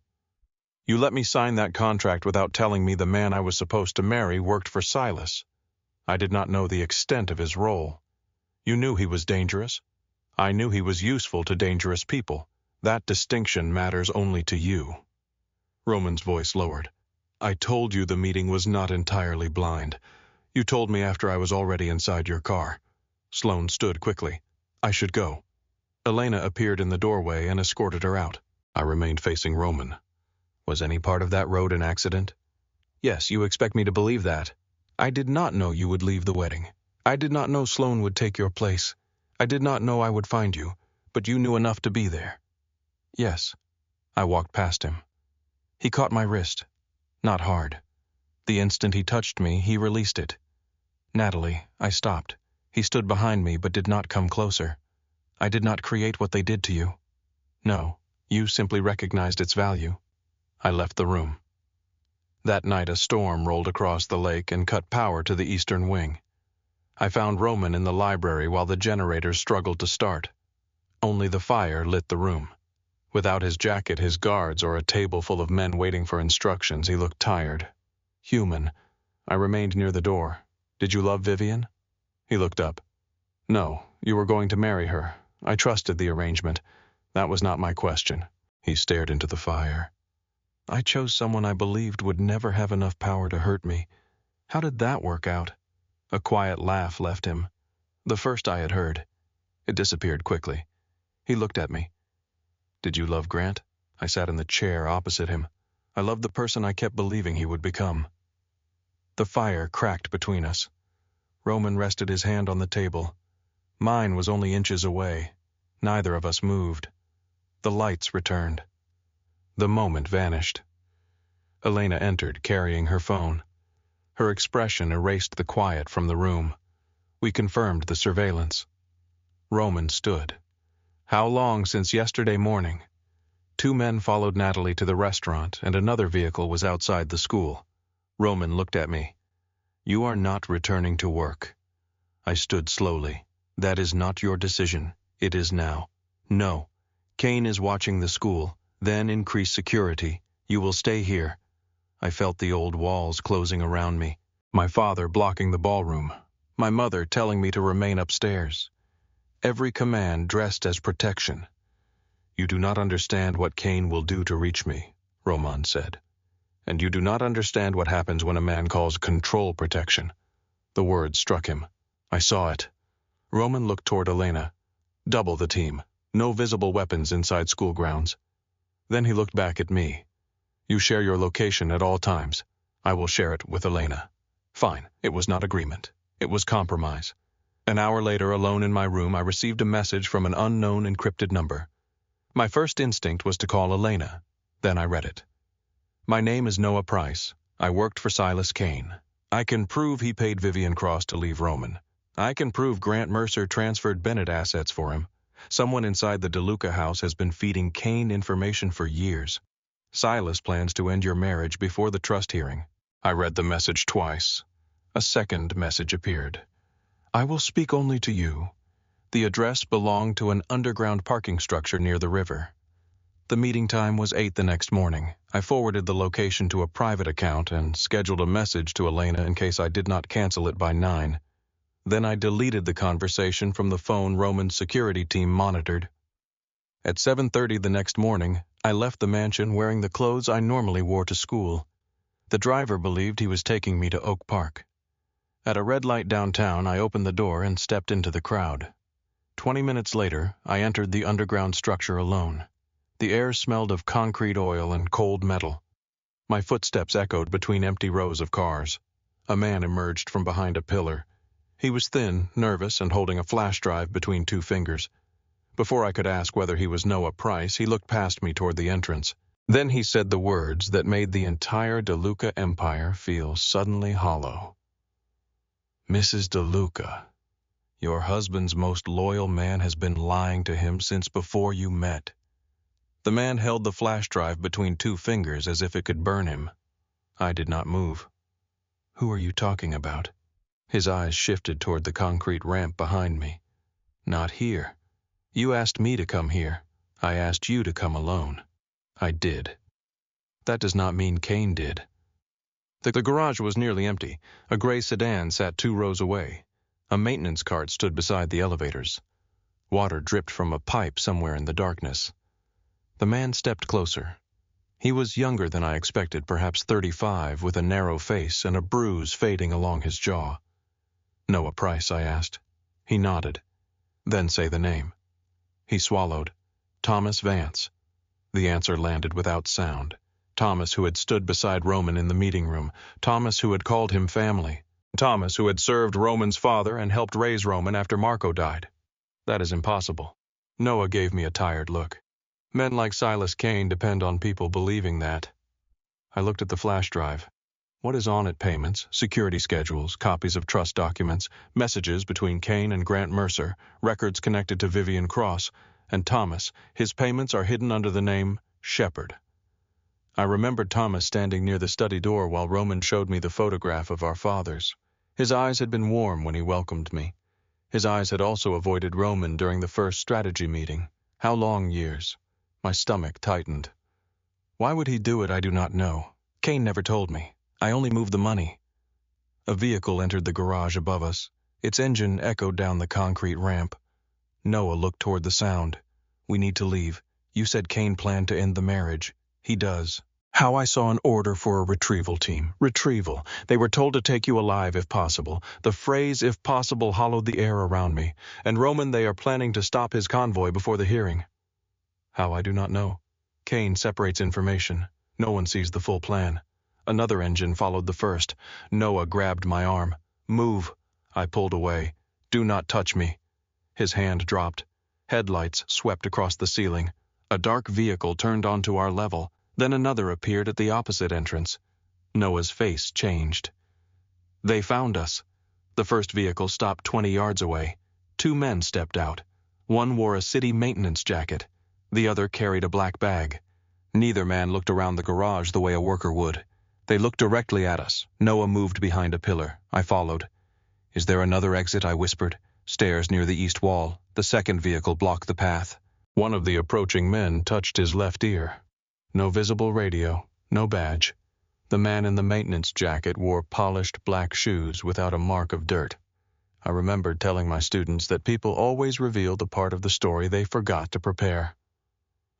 You let me sign that contract without telling me the man I was supposed to marry worked for Silas. I did not know the extent of his role. You knew he was dangerous. I knew he was useful to dangerous people. That distinction matters only to you. Roman's voice lowered. I told you the meeting was not entirely blind. You told me after I was already inside your car. Sloan stood quickly. I should go. Elena appeared in the doorway and escorted her out. I remained facing Roman. Was any part of that road an accident? Yes, you expect me to believe that. I did not know you would leave the wedding. I did not know Sloan would take your place. I did not know I would find you, but you knew enough to be there. Yes. I walked past him. He caught my wrist. Not hard. The instant he touched me, he released it. Natalie, I stopped. He stood behind me but did not come closer. I did not create what they did to you. No, you simply recognized its value. I left the room. That night a storm rolled across the lake and cut power to the eastern wing. I found Roman in the library while the generators struggled to start. Only the fire lit the room. Without his jacket, his guards, or a table full of men waiting for instructions, he looked tired. Human. I remained near the door. Did you love Vivian? He looked up. No, you were going to marry her. I trusted the arrangement. That was not my question. He stared into the fire. I chose someone I believed would never have enough power to hurt me. How did that work out? A quiet laugh left him. The first I had heard. It disappeared quickly. He looked at me. Did you love Grant? I sat in the chair opposite him. I loved the person I kept believing he would become. The fire cracked between us. Roman rested his hand on the table. Mine was only inches away. Neither of us moved. The lights returned. The moment vanished. Elena entered, carrying her phone. Her expression erased the quiet from the room. We confirmed the surveillance. Roman stood. How long since yesterday morning? 2 men followed Natalie to the restaurant, and another vehicle was outside the school. Roman looked at me. You are not returning to work. I stood slowly. That is not your decision. It is now. No. Kane is watching the school. Then increase security. You will stay here. I felt the old walls closing around me. My father blocking the ballroom. My mother telling me to remain upstairs. every command dressed as protection. "You do not understand what Cain will do to reach me," Roman said. "And you do not understand what happens when a man calls control protection." The word struck him. I saw it. Roman looked toward Elena. "Double the team. No visible weapons inside school grounds." Then he looked back at me. "You share your location at all times. I will share it with Elena." Fine. It was not agreement. It was compromise. An hour later, alone in my room, I received a message from an unknown encrypted number. My first instinct was to call Elena. Then I read it. "My name is Noah Price. I worked for Silas Cain. I can prove he paid Vivian Cross to leave Roman. I can prove Grant Mercer transferred Bennett assets for him. Someone inside the DeLuca house has been feeding Cain information for years. Silas plans to end your marriage before the trust hearing." I read the message twice. A second message appeared. "I will speak only to you." The address belonged to an underground parking structure near the river. The meeting time was 8 the next morning. I forwarded the location to a private account and scheduled a message to Elena in case I did not cancel it by 9. Then I deleted the conversation from the phone Roman's security team monitored. At 7:30 the next morning, I left the mansion wearing the clothes I normally wore to school. The driver believed he was taking me to Oak Park. At a red light downtown, I opened the door and stepped into the crowd. 20 minutes later, I entered the underground structure alone. The air smelled of concrete oil and cold metal. My footsteps echoed between empty rows of cars. A man emerged from behind a pillar. He was thin, nervous, and holding a flash drive between 2 fingers. Before I could ask whether he was Noah Price, he looked past me toward the entrance. Then he said the words that made the entire DeLuca empire feel suddenly hollow. "Mrs. DeLuca, your husband's most loyal man has been lying to him since before you met." The man held the flash drive between 2 fingers as if it could burn him. I did not move. "Who are you talking about?" His eyes shifted toward the concrete ramp behind me. "Not here. You asked me to come here. I asked you to come alone." I did. That does not mean Cain did. The garage was nearly empty. A gray sedan sat 2 rows away. A maintenance cart stood beside the elevators. Water dripped from a pipe somewhere in the darkness. The man stepped closer. He was younger than I expected, perhaps 35, with a narrow face and a bruise fading along his jaw. "Noah Price?" I asked. He nodded. "Then say the name." He swallowed. "Thomas Vance." The answer landed without sound. Thomas, who had stood beside Roman in the meeting room. Thomas, who had called him family. Thomas, who had served Roman's father and helped raise Roman after Marco died. That is impossible. Noah gave me a tired look. Men like Silas Cain depend on people believing that. I looked at the flash drive. What is on it? Payments, security schedules, copies of trust documents, messages between Cain and Grant Mercer, records connected to Vivian Cross, and Thomas. His payments are hidden under the name Shepherd. I remembered Thomas standing near the study door while Roman showed me the photograph of our fathers. His eyes had been warm when he welcomed me. His eyes had also avoided Roman during the first strategy meeting. How long years? My stomach tightened. Why would he do it, I do not know. Cain never told me. I only moved the money. A vehicle entered the garage above us. Its engine echoed down the concrete ramp. Noah looked toward the sound. "We need to leave. You said Cain planned to end the marriage. He does." How I saw an order for a retrieval team. Retrieval. They were told to take you alive if possible. The phrase "if possible" hollowed the air around me. And Roman, they are planning to stop his convoy before the hearing. How, I do not know. Cain separates information. No one sees the full plan. Another engine followed the first. Noah grabbed my arm. "Move." I pulled away. "Do not touch me." His hand dropped. Headlights swept across the ceiling. A dark vehicle turned onto our level. Then another appeared at the opposite entrance. Noah's face changed. They found us. The first vehicle stopped 20 yards away. 2 men stepped out. One wore a city maintenance jacket. The other carried a black bag. Neither man looked around the garage the way a worker would. They looked directly at us. Noah moved behind a pillar. I followed. "Is there another exit?" I whispered. "Stairs near the east wall." The second vehicle blocked the path. One of the approaching men touched his left ear. No visible radio, no badge. The man in the maintenance jacket wore polished black shoes without a mark of dirt. I remembered telling my students that people always reveal the part of the story they forgot to prepare.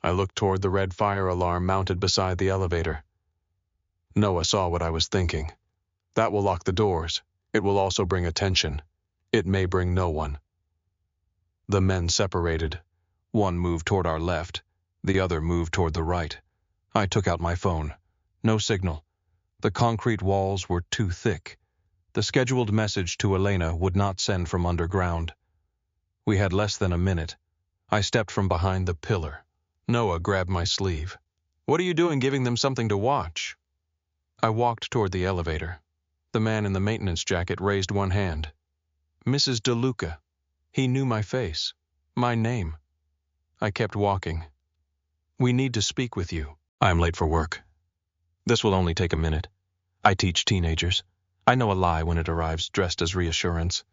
I looked toward the red fire alarm mounted beside the elevator. Noah saw what I was thinking. That will lock the doors. It will also bring attention. It may bring no one. The men separated. One moved toward our left. The other moved toward the right. I took out my phone. No signal. The concrete walls were too thick. The scheduled message to Elena would not send from underground. We had less than a minute. I stepped from behind the pillar. Noah grabbed my sleeve. "What are you doing giving them something to watch?" I walked toward the elevator. The man in the maintenance jacket raised one hand. "Mrs. DeLuca." He knew my face, my name. I kept walking. "We need to speak with you." "I am late for work." "This will only take a minute. I teach teenagers. I know a lie when it arrives dressed as reassurance."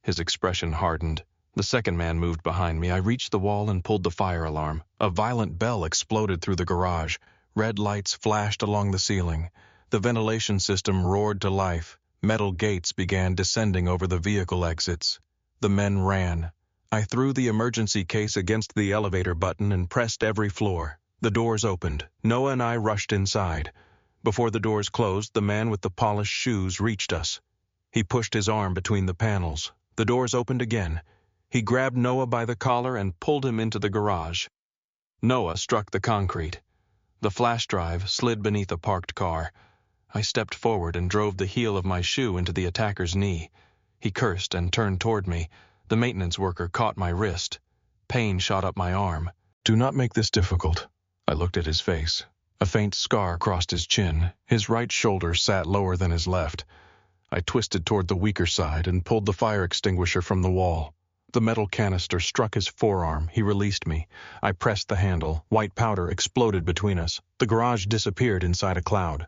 His expression hardened. The second man moved behind me. I reached the wall and pulled the fire alarm. A violent bell exploded through the garage. Red lights flashed along the ceiling. The ventilation system roared to life. Metal gates began descending over the vehicle exits. The men ran. I threw the emergency case against the elevator button and pressed every floor. The doors opened. Noah and I rushed inside. Before the doors closed, the man with the polished shoes reached us. He pushed his arm between the panels. The doors opened again. He grabbed Noah by the collar and pulled him into the garage. Noah struck the concrete. The flash drive slid beneath a parked car. I stepped forward and drove the heel of my shoe into the attacker's knee. He cursed and turned toward me. The maintenance worker caught my wrist. Pain shot up my arm. "Do not make this difficult." I looked at his face. A faint scar crossed his chin. His right shoulder sat lower than his left. I twisted toward the weaker side and pulled the fire extinguisher from the wall. The metal canister struck his forearm. He released me. I pressed the handle. White powder exploded between us. The garage disappeared inside a cloud.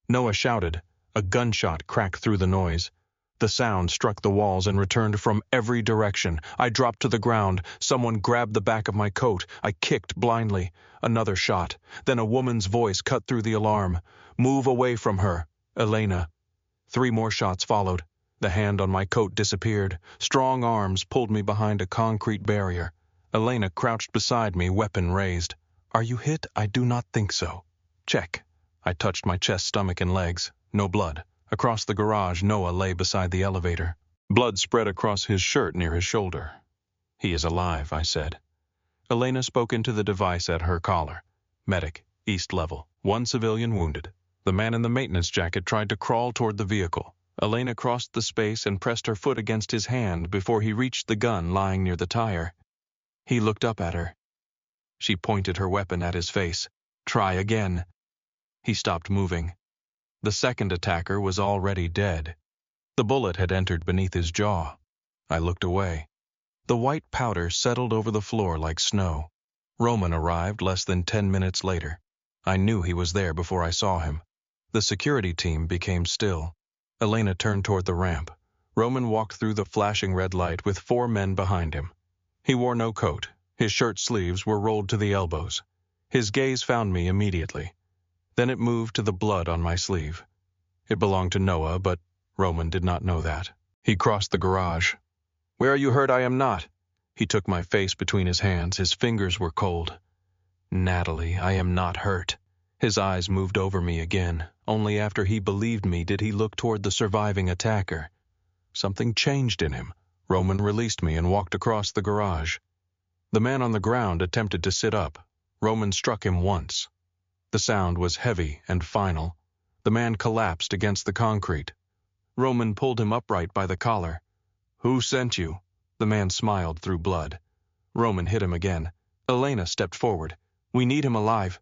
Noah shouted. A gunshot cracked through the noise. The sound struck the walls and returned from every direction. I dropped to the ground. Someone grabbed the back of my coat. I kicked blindly. Another shot. Then a woman's voice cut through the alarm. "Move away from her. Elena." 3 more shots followed. The hand on my coat disappeared. Strong arms pulled me behind a concrete barrier. Elena crouched beside me, weapon raised. "Are you hit? I do not think so." "Check." I touched my chest, stomach, and legs. No blood. Across the garage, Noah lay beside the elevator. Blood spread across his shirt near his shoulder. "He is alive," I said. Elena spoke into the device at her collar. "Medic, East Level. 1 civilian wounded." The man in the maintenance jacket tried to crawl toward the vehicle. Elena crossed the space and pressed her foot against his hand before he reached the gun lying near the tire. He looked up at her. She pointed her weapon at his face. "Try again." He stopped moving. The second attacker was already dead. The bullet had entered beneath his jaw. I looked away. The white powder settled over the floor like snow. Roman arrived less than 10 minutes later. I knew he was there before I saw him. The security team became still. Elena turned toward the ramp. Roman walked through the flashing red light with 4 men behind him. He wore no coat. His shirt sleeves were rolled to the elbows. His gaze found me immediately. Then it moved to the blood on my sleeve. It belonged to Noah, but Roman did not know that. He crossed the garage. "Where are you hurt? I am not." He took my face between his hands. His fingers were cold. "Natalie, I am not hurt." His eyes moved over me again. Only after he believed me did he look toward the surviving attacker. Something changed in him. Roman released me and walked across the garage. The man on the ground attempted to sit up. Roman struck him once. The sound was heavy and final. The man collapsed against the concrete. Roman pulled him upright by the collar. "Who sent you?" The man smiled through blood. Roman hit him again. Elena stepped forward. "We need him alive."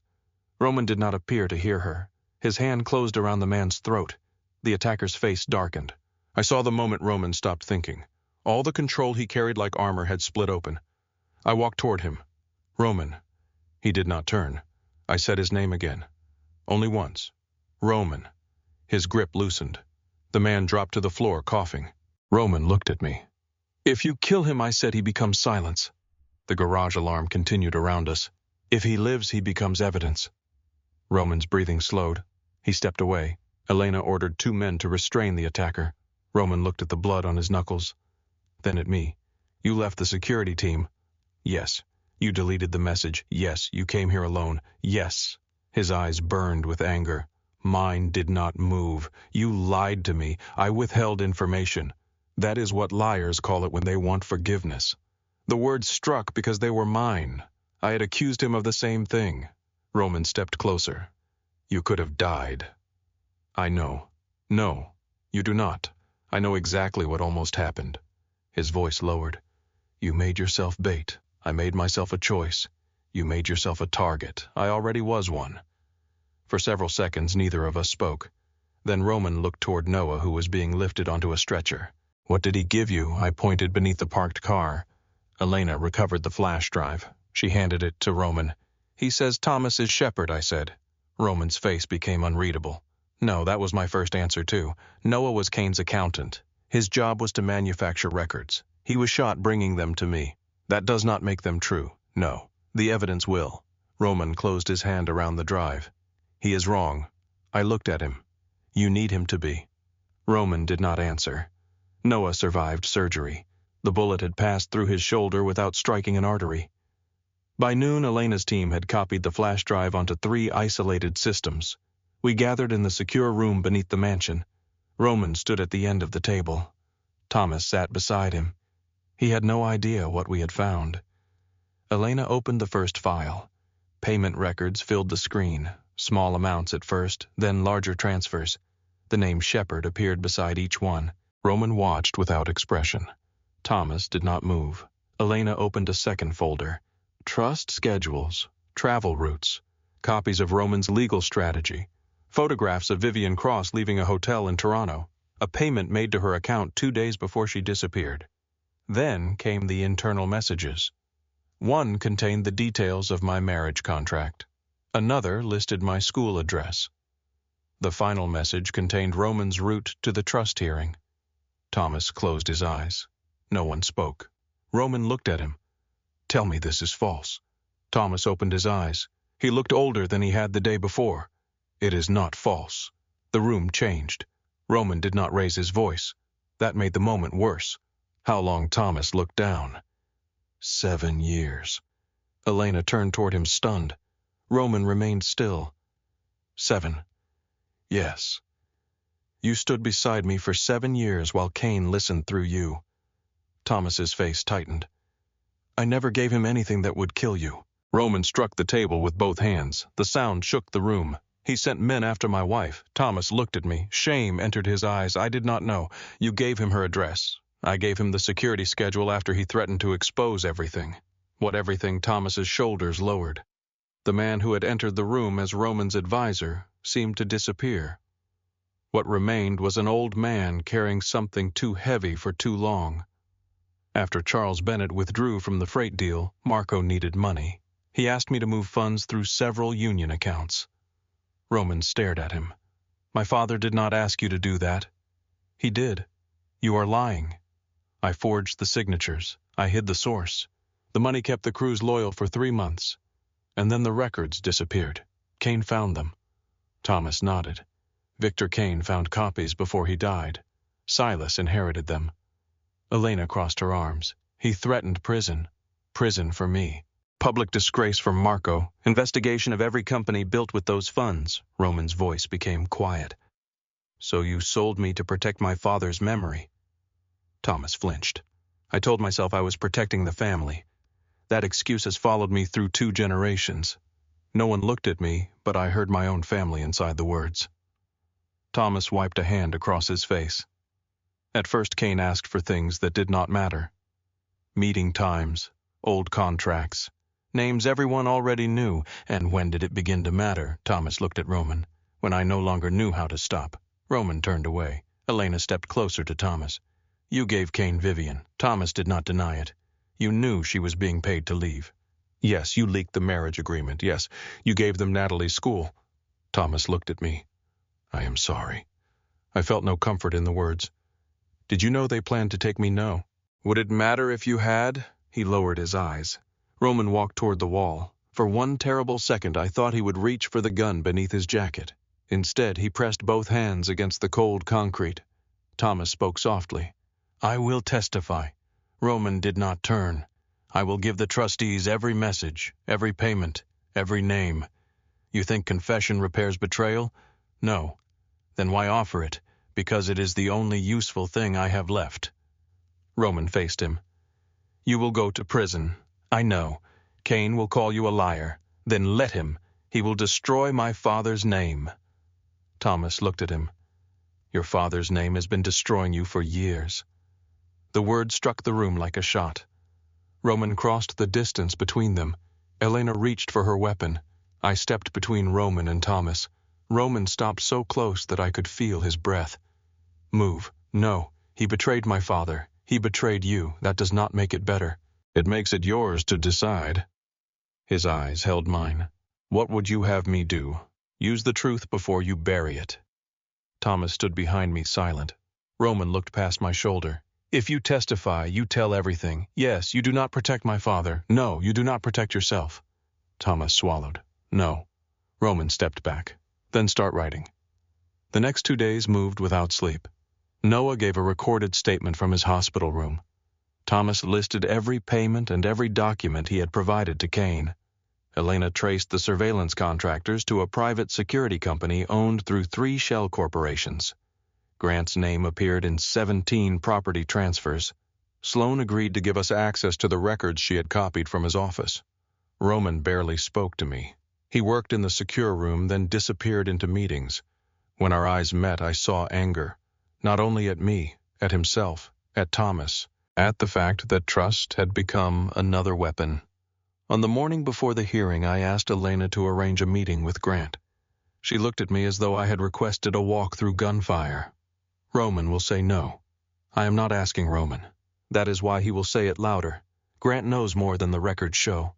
Roman did not appear to hear her. His hand closed around the man's throat. The attacker's face darkened. I saw the moment Roman stopped thinking. All the control he carried like armor had split open. I walked toward him. "Roman." He did not turn. I said his name again. Only once. "Roman." His grip loosened. The man dropped to the floor, coughing. Roman looked at me. "If you kill him," I said, "he becomes silence." The garage alarm continued around us. "If he lives, he becomes evidence." Roman's breathing slowed. He stepped away. Elena ordered 2 men to restrain the attacker. Roman looked at the blood on his knuckles. then at me. You left the security team. Yes. You deleted the message. Yes. You came here alone. Yes. His eyes burned with anger. Mine did not move. You lied to me. I withheld information. That is what liars call it when they want forgiveness. The words struck because they were mine. I had accused him of the same thing. Roman stepped closer. You could have died. I know. No, you do not. I know exactly what almost happened. His voice lowered. You made yourself bait. I made myself a choice. You made yourself a target. I already was one. For several seconds, neither of us spoke. Then Roman looked toward Noah, who was being lifted onto a stretcher. What did he give you? I pointed beneath the parked car. Elena recovered the flash drive. She handed it to Roman. He says Thomas is Shepherd, I said. Roman's face became unreadable. No, that was my first answer too. Noah was Kane's accountant. His job was to manufacture records. He was shot bringing them to me. That does not make them true. No. The evidence will. Roman closed his hand around the drive. He is wrong. I looked at him. You need him to be. Roman did not answer. Noah survived surgery. The bullet had passed through his shoulder without striking an artery. By noon, Elena's team had copied the flash drive onto 3 isolated systems. We gathered in the secure room beneath the mansion. Roman stood at the end of the table. Thomas sat beside him. He had no idea what we had found. Elena opened the first file. Payment records filled the screen, small amounts at first, then larger transfers. The name Shepherd appeared beside each one. Roman watched without expression. Thomas did not move. Elena opened a second folder. Trust schedules, travel routes, copies of Roman's legal strategy, photographs of Vivian Cross leaving a hotel in Toronto, a payment made to her account 2 days before she disappeared. Then came the internal messages. One contained the details of my marriage contract. Another listed my school address. The final message contained Roman's route to the trust hearing. Thomas closed his eyes. No one spoke. Roman looked at him. Tell me this is false. Thomas opened his eyes. He looked older than he had the day before. It is not false. The room changed. Roman did not raise his voice. That made the moment worse. How long Thomas looked down. 7 years. Elena turned toward him stunned. Roman remained still. 7. Yes. You stood beside me for 7 years while Kane listened through you. Thomas's face tightened. I never gave him anything that would kill you. Roman struck the table with both hands. The sound shook the room. He sent men after my wife. Thomas looked at me. Shame entered his eyes. I did not know. You gave him her address. I gave him the security schedule after he threatened to expose everything. What everything? Thomas's shoulders lowered. The man who had entered the room as Roman's advisor seemed to disappear. What remained was an old man carrying something too heavy for too long. After Charles Bennett withdrew from the freight deal, Marco needed money. He asked me to move funds through several union accounts. Roman stared at him. My father did not ask you to do that. He did. You are lying. I forged the signatures. I hid the source. The money kept the crews loyal for 3 months. And then the records disappeared. Kane found them. Thomas nodded. Victor Kane found copies before he died. Silas inherited them. Elena crossed her arms. He threatened prison. Prison for me. Public disgrace for Marco. Investigation of every company built with those funds. Roman's voice became quiet. So you sold me to protect my father's memory. Thomas flinched. I told myself I was protecting the family. That excuse has followed me through 2 generations. No one looked at me, but I heard my own family inside the words. Thomas wiped a hand across his face. At first, Kane asked for things that did not matter. Meeting times, old contracts, names everyone already knew. And when did it begin to matter? Thomas looked at Roman. When I no longer knew how to stop. Roman turned away. Elena stepped closer to Thomas. You gave Kane Vivian. Thomas did not deny it. You knew she was being paid to leave. Yes, you leaked the marriage agreement. Yes, you gave them Natalie's school. Thomas looked at me. I am sorry. I felt no comfort in the words. Did you know they planned to take me? No. Would it matter if you had? He lowered his eyes. Roman walked toward the wall. For one terrible second, I thought he would reach for the gun beneath his jacket. Instead, he pressed both hands against the cold concrete. Thomas spoke softly. I will testify. Roman did not turn. I will give the trustees every message, every payment, every name. You think confession repairs betrayal? No. Then why offer it? Because it is the only useful thing I have left. Roman faced him. You will go to prison. I know. Cain will call you a liar. Then let him. He will destroy my father's name. Thomas looked at him. Your father's name has been destroying you for years. The word struck the room like a shot. Roman crossed the distance between them. Elena reached for her weapon. I stepped between Roman and Thomas. Roman stopped so close that I could feel his breath. Move. No. He betrayed my father. He betrayed you. That does not make it better. It makes it yours to decide. His eyes held mine. What would you have me do? Use the truth before you bury it. Thomas stood behind me silent. Roman looked past my shoulder. If you testify, you tell everything. Yes, you do not protect my father. No, you do not protect yourself. Thomas swallowed. No. Roman stepped back. Then start writing. The next 2 days moved without sleep. Noah gave a recorded statement from his hospital room. Thomas listed every payment and every document he had provided to Cain. Elena traced the surveillance contractors to a private security company owned through 3 shell corporations. Grant's name appeared in 17 property transfers. Sloan agreed to give us access to the records she had copied from his office. Roman barely spoke to me. He worked in the secure room, then disappeared into meetings. When our eyes met, I saw anger. Not only at me, at himself, at Thomas, at the fact that trust had become another weapon. On the morning before the hearing, I asked Elena to arrange a meeting with Grant. She looked at me as though I had requested a walk through gunfire. Roman will say no. I am not asking Roman. That is why he will say it louder. Grant knows more than the records show.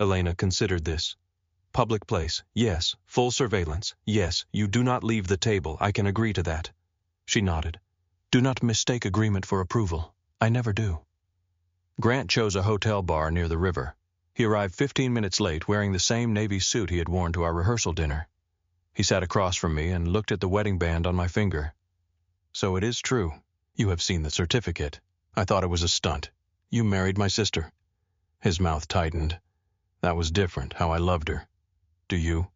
Elena considered this. Public place, yes. Full surveillance, yes. You do not leave the table. I can agree to that. She nodded. Do not mistake agreement for approval. I never do. Grant chose a hotel bar near the river. He arrived 15 minutes late, wearing the same navy suit he had worn to our rehearsal dinner. He sat across from me and looked at the wedding band on my finger. So it is true. You have seen the certificate. I thought it was a stunt. You married my sister. His mouth tightened. That was different, how I loved her. Do you?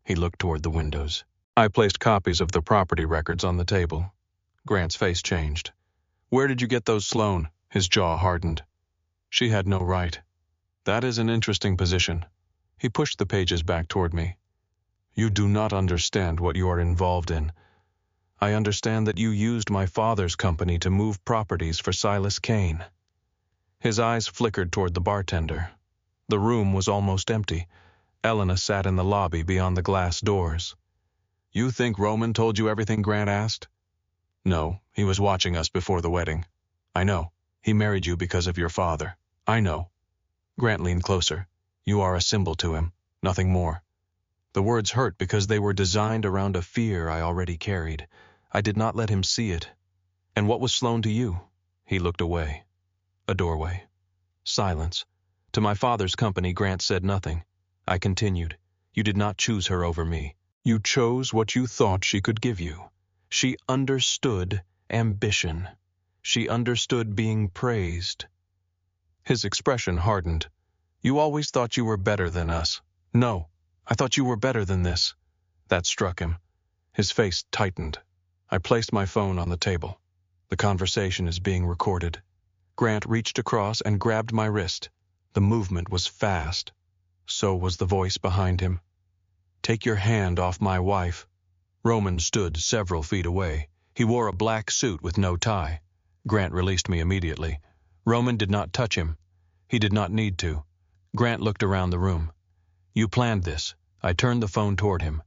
He looked toward the windows. I placed copies of the property records on the table. Grant's face changed. Where did you get those, Sloan? His jaw hardened. She had no right. That is an interesting position. He pushed the pages back toward me. You do not understand what you are involved in. I understand that you used my father's company to move properties for Silas Cain. His eyes flickered toward the bartender. The room was almost empty. Elena sat in the lobby beyond the glass doors. You think Roman told you everything Grant asked? No, he was watching us before the wedding. I know. He married you because of your father. I know. Grant leaned closer. You are a symbol to him, nothing more. The words hurt because they were designed around a fear I already carried. I did not let him see it. And what was Sloan to you? He looked away. A doorway. Silence. To my father's company, Grant said nothing. I continued. You did not choose her over me. You chose what you thought she could give you. She understood ambition. She understood being praised. His expression hardened. You always thought you were better than us. No, I thought you were better than this. That struck him. His face tightened. I placed my phone on the table. The conversation is being recorded. Grant reached across and grabbed my wrist. The movement was fast. So was the voice behind him. Take your hand off my wife. Roman stood several feet away. He wore a black suit with no tie. Grant released me immediately. Roman did not touch him. He did not need to. Grant looked around the room. You planned this. I turned the phone toward him.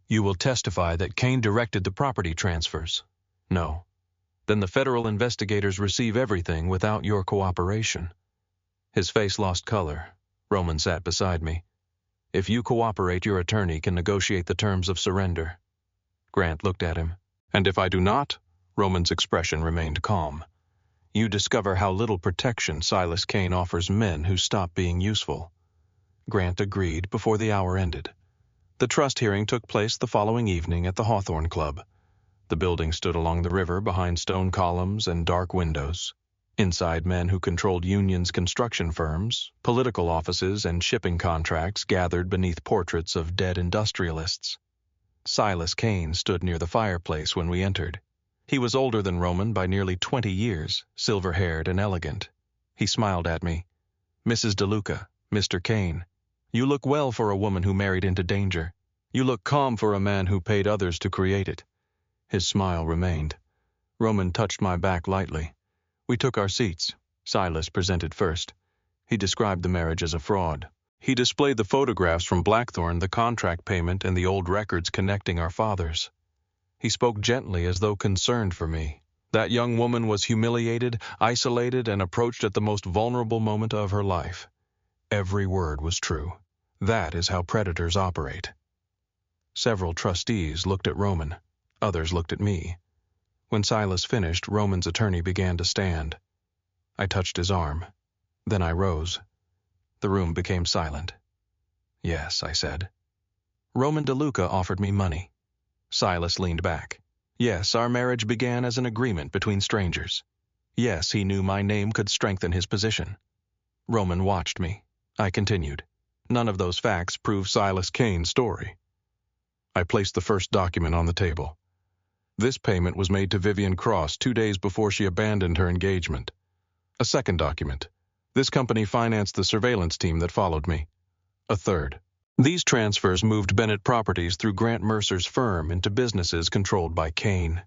You will testify that Cain directed the property transfers. No. Then the federal investigators receive everything without your cooperation. His face lost color. Roman sat beside me. If you cooperate, your attorney can negotiate the terms of surrender. Grant looked at him. And if I do not? Roman's expression remained calm. You discover how little protection Silas Cain offers men who stop being useful. Grant agreed before the hour ended. The trust hearing took place the following evening at the Hawthorne Club. The building stood along the river behind stone columns and dark windows. Inside men who controlled unions, construction firms, political offices, and shipping contracts gathered beneath portraits of dead industrialists. Silas Kane stood near the fireplace when we entered. He was older than Roman by nearly 20 years, silver-haired and elegant. He smiled at me. "Mrs. DeLuca, Mr. Kane, you look well for a woman who married into danger. You look calm for a man who paid others to create it." His smile remained. Roman touched my back lightly. We took our seats. Silas presented first. He described the marriage as a fraud. He displayed the photographs from Blackthorn, the contract payment, and the old records connecting our fathers. He spoke gently as though concerned for me. That young woman was humiliated, isolated, and approached at the most vulnerable moment of her life. Every word was true. That is how predators operate. Several trustees looked at Roman. Others looked at me. When Silas finished, Roman's attorney began to stand. I touched his arm. Then I rose. The room became silent. "Yes," I said. "Roman DeLuca offered me money." Silas leaned back. "Yes, our marriage began as an agreement between strangers. Yes, he knew my name could strengthen his position." Roman watched me. I continued. "None of those facts prove Silas Kane's story." I placed the first document on the table. This payment was made to Vivian Cross 2 days before she abandoned her engagement. A second document. This company financed the surveillance team that followed me. A third. These transfers moved Bennett Properties through Grant Mercer's firm into businesses controlled by Kane.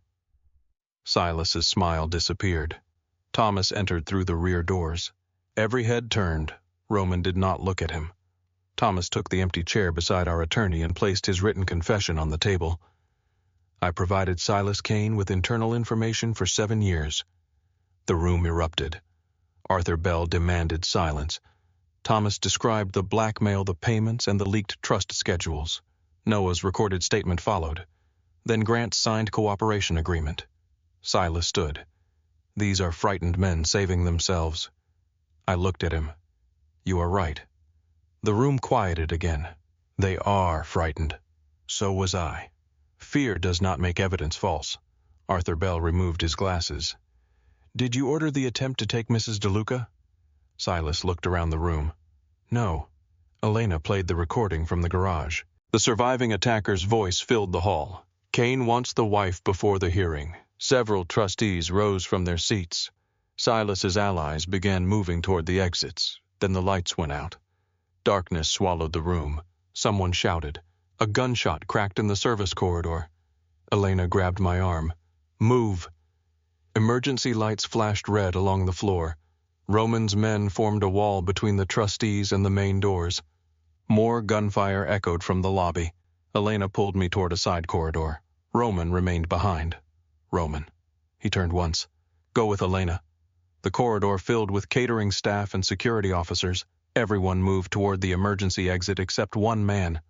Silas's smile disappeared. Thomas entered through the rear doors. Every head turned. Roman did not look at him. Thomas took the empty chair beside our attorney and placed his written confession on the table. "I provided Silas Kane with internal information for 7 years. The room erupted. Arthur Bell demanded silence. Thomas described the blackmail, the payments, and the leaked trust schedules. Noah's recorded statement followed. Then Grant signed cooperation agreement. Silas stood. "These are frightened men saving themselves." I looked at him. "You are right." The room quieted again. They are frightened. So was I. Fear does not make evidence false. Arthur Bell removed his glasses. "Did you order the attempt to take Mrs. DeLuca?" Silas looked around the room. "No." Elena played the recording from the garage. The surviving attacker's voice filled the hall. "Kane wants the wife before the hearing." Several trustees rose from their seats. Silas's allies began moving toward the exits. Then the lights went out. Darkness swallowed the room. Someone shouted. A gunshot cracked in the service corridor. Elena grabbed my arm. "Move." Emergency lights flashed red along the floor. Roman's men formed a wall between the trustees and the main doors. More gunfire echoed from the lobby. Elena pulled me toward a side corridor. Roman remained behind. "Roman." He turned once. "Go with Elena." The corridor filled with catering staff and security officers. Everyone moved toward the emergency exit except one man.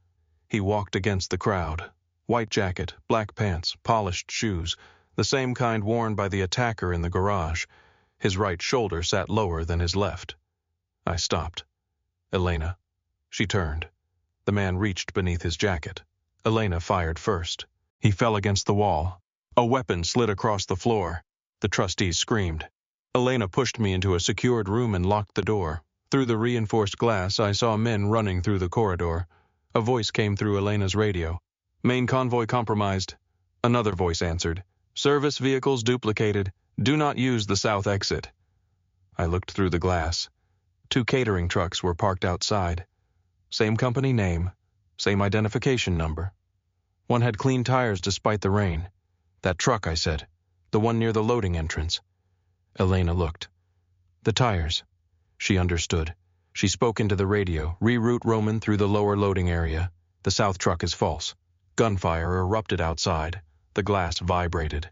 He walked against the crowd. White jacket, black pants, polished shoes, the same kind worn by the attacker in the garage. His right shoulder sat lower than his left. I stopped. "Elena." She turned. The man reached beneath his jacket. Elena fired first. He fell against the wall. A weapon slid across the floor. The trustees screamed. Elena pushed me into a secured room and locked the door. Through the reinforced glass, I saw men running through the corridor. A voice came through Elena's radio. "Main convoy compromised." Another voice answered. "Service vehicles duplicated. Do not use the south exit." I looked through the glass. 2 catering trucks were parked outside. Same company name, same identification number. One had clean tires despite the rain. "That truck," I said. "The one near the loading entrance." Elena looked. "The tires." She understood. She spoke into the radio. "Reroute Roman through the lower loading area. The south truck is false." Gunfire erupted outside. The glass vibrated.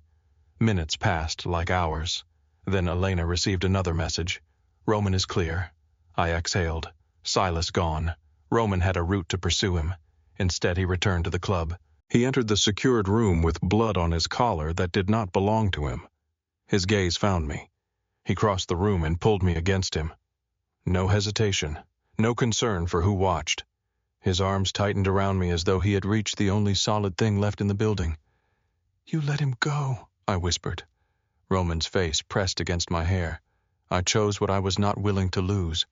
Minutes passed like hours. Then Elena received another message. "Roman is clear." I exhaled. Silas gone. Roman had a route to pursue him. Instead, he returned to the club. He entered the secured room with blood on his collar that did not belong to him. His gaze found me. He crossed the room and pulled me against him. No hesitation, no concern for who watched. His arms tightened around me as though he had reached the only solid thing left in the building. "You let him go," I whispered. Roman's face pressed against my hair. I chose what I was not willing to lose.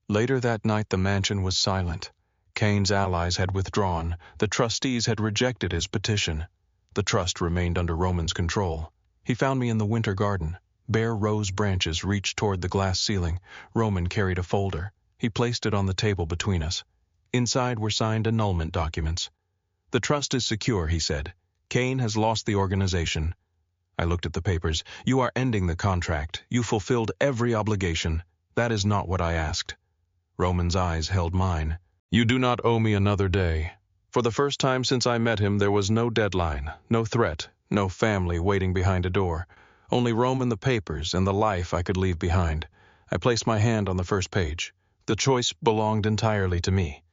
Later that night the mansion was silent. Kane's allies had withdrawn. The trustees had rejected his petition. The trust remained under Roman's control. He found me in the winter garden. Bare rose branches reached toward the glass ceiling. Roman carried a folder. He placed it on the table between us. Inside were signed annulment documents. "The trust is secure," he said. "Kane has lost the organization." I looked at the papers. "You are ending the contract. You fulfilled every obligation. That is not what I asked." Roman's eyes held mine. "You do not owe me another day." For the first time since I met him, there was no deadline, no threat, no family waiting behind a door. Only Rome and the papers and the life I could leave behind. I placed my hand on the first page. The choice belonged entirely to me.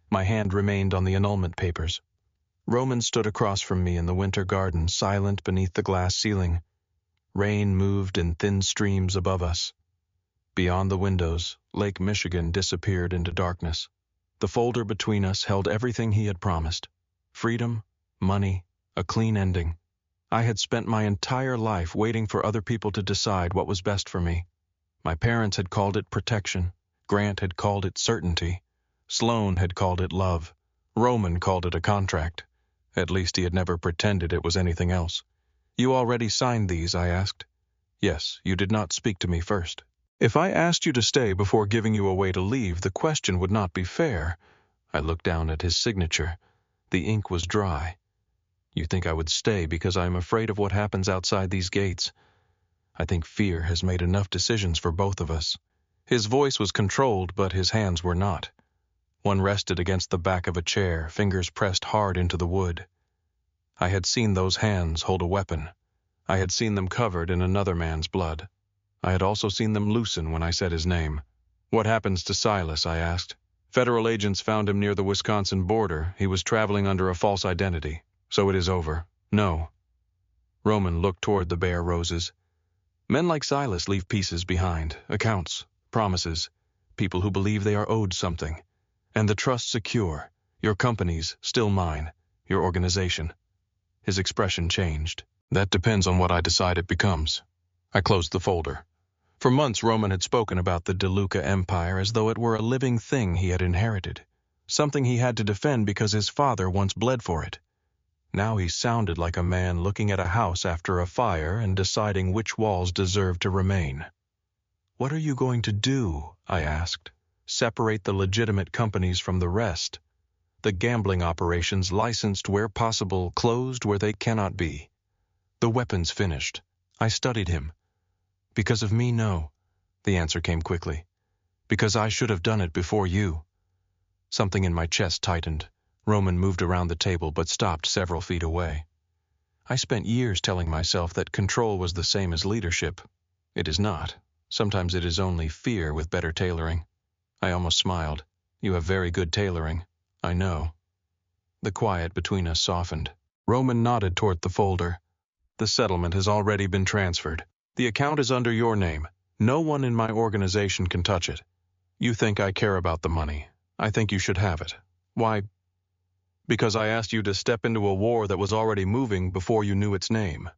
My hand remained on the annulment papers. Roman stood across from me in the winter garden, silent beneath the glass ceiling. Rain moved in thin streams above us. Beyond the windows, Lake Michigan disappeared into darkness. The folder between us held everything he had promised. Freedom, money, a clean ending. I had spent my entire life waiting for other people to decide what was best for me. My parents had called it protection. Grant had called it certainty. Sloan had called it love. Roman called it a contract. At least he had never pretended it was anything else. "You already signed these?" I asked. "Yes, you did not speak to me first." "If I asked you to stay before giving you a way to leave, the question would not be fair." I looked down at his signature. The ink was dry. "You think I would stay because I am afraid of what happens outside these gates. I think fear has made enough decisions for both of us." His voice was controlled, but his hands were not. One rested against the back of a chair, fingers pressed hard into the wood. I had seen those hands hold a weapon. I had seen them covered in another man's blood. I had also seen them loosen when I said his name. "What happens to Silas?" I asked. "Federal agents found him near the Wisconsin border. He was traveling under a false identity. So it is over." "No." Roman looked toward the bare roses. "Men like Silas leave pieces behind, accounts, promises, people who believe they are owed something. And the trust secure. Your company's still mine, your organization." His expression changed. "That depends on what I decide it becomes." I closed the folder. For months Roman had spoken about the DeLuca empire as though it were a living thing he had inherited, something he had to defend because his father once bled for it. Now he sounded like a man looking at a house after a fire and deciding which walls deserved to remain. "What are you going to do?" I asked. "Separate the legitimate companies from the rest? The gambling operations licensed where possible, closed where they cannot be? The weapons finished?" I studied him. "Because of me, no." The answer came quickly. "Because I should have done it before you." Something in my chest tightened. Roman moved around the table but stopped several feet away. I spent years telling myself that control was the same as leadership. It is not. Sometimes it is only fear with better tailoring. I almost smiled. "You have very good tailoring." "I know." The quiet between us softened. Roman nodded toward the folder. "The settlement has already been transferred. The account is under your name. No one in my organization can touch it. You think I care about the money. I think you should have it. Why? Because I asked you to step into a war that was already moving before you knew its name."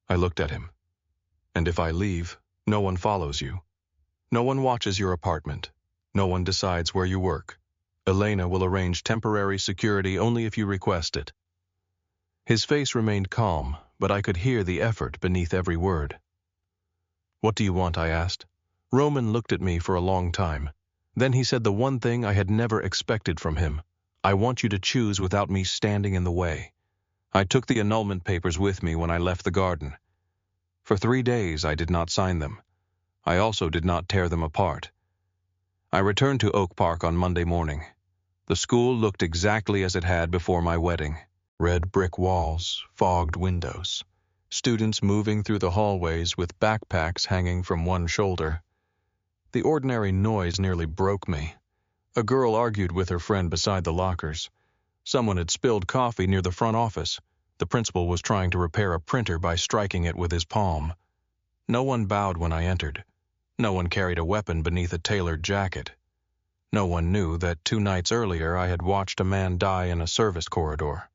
I looked at him. "And if I leave, no one follows you. No one watches your apartment. No one decides where you work. Elena will arrange temporary security only if you request it." His face remained calm, but I could hear the effort beneath every word. "What do you want?" I asked. Roman looked at me for a long time. Then he said the one thing I had never expected from him. "I want you to choose without me standing in the way." I took the annulment papers with me when I left the garden. For 3 days I did not sign them. I also did not tear them apart. I returned to Oak Park on Monday morning. The school looked exactly as it had before my wedding. Red brick walls, fogged windows. Students moving through the hallways with backpacks hanging from one shoulder. The ordinary noise nearly broke me. A girl argued with her friend beside the lockers. Someone had spilled coffee near the front office. The principal was trying to repair a printer by striking it with his palm. No one bowed when I entered. No one carried a weapon beneath a tailored jacket. No one knew that 2 nights earlier I had watched a man die in a service corridor.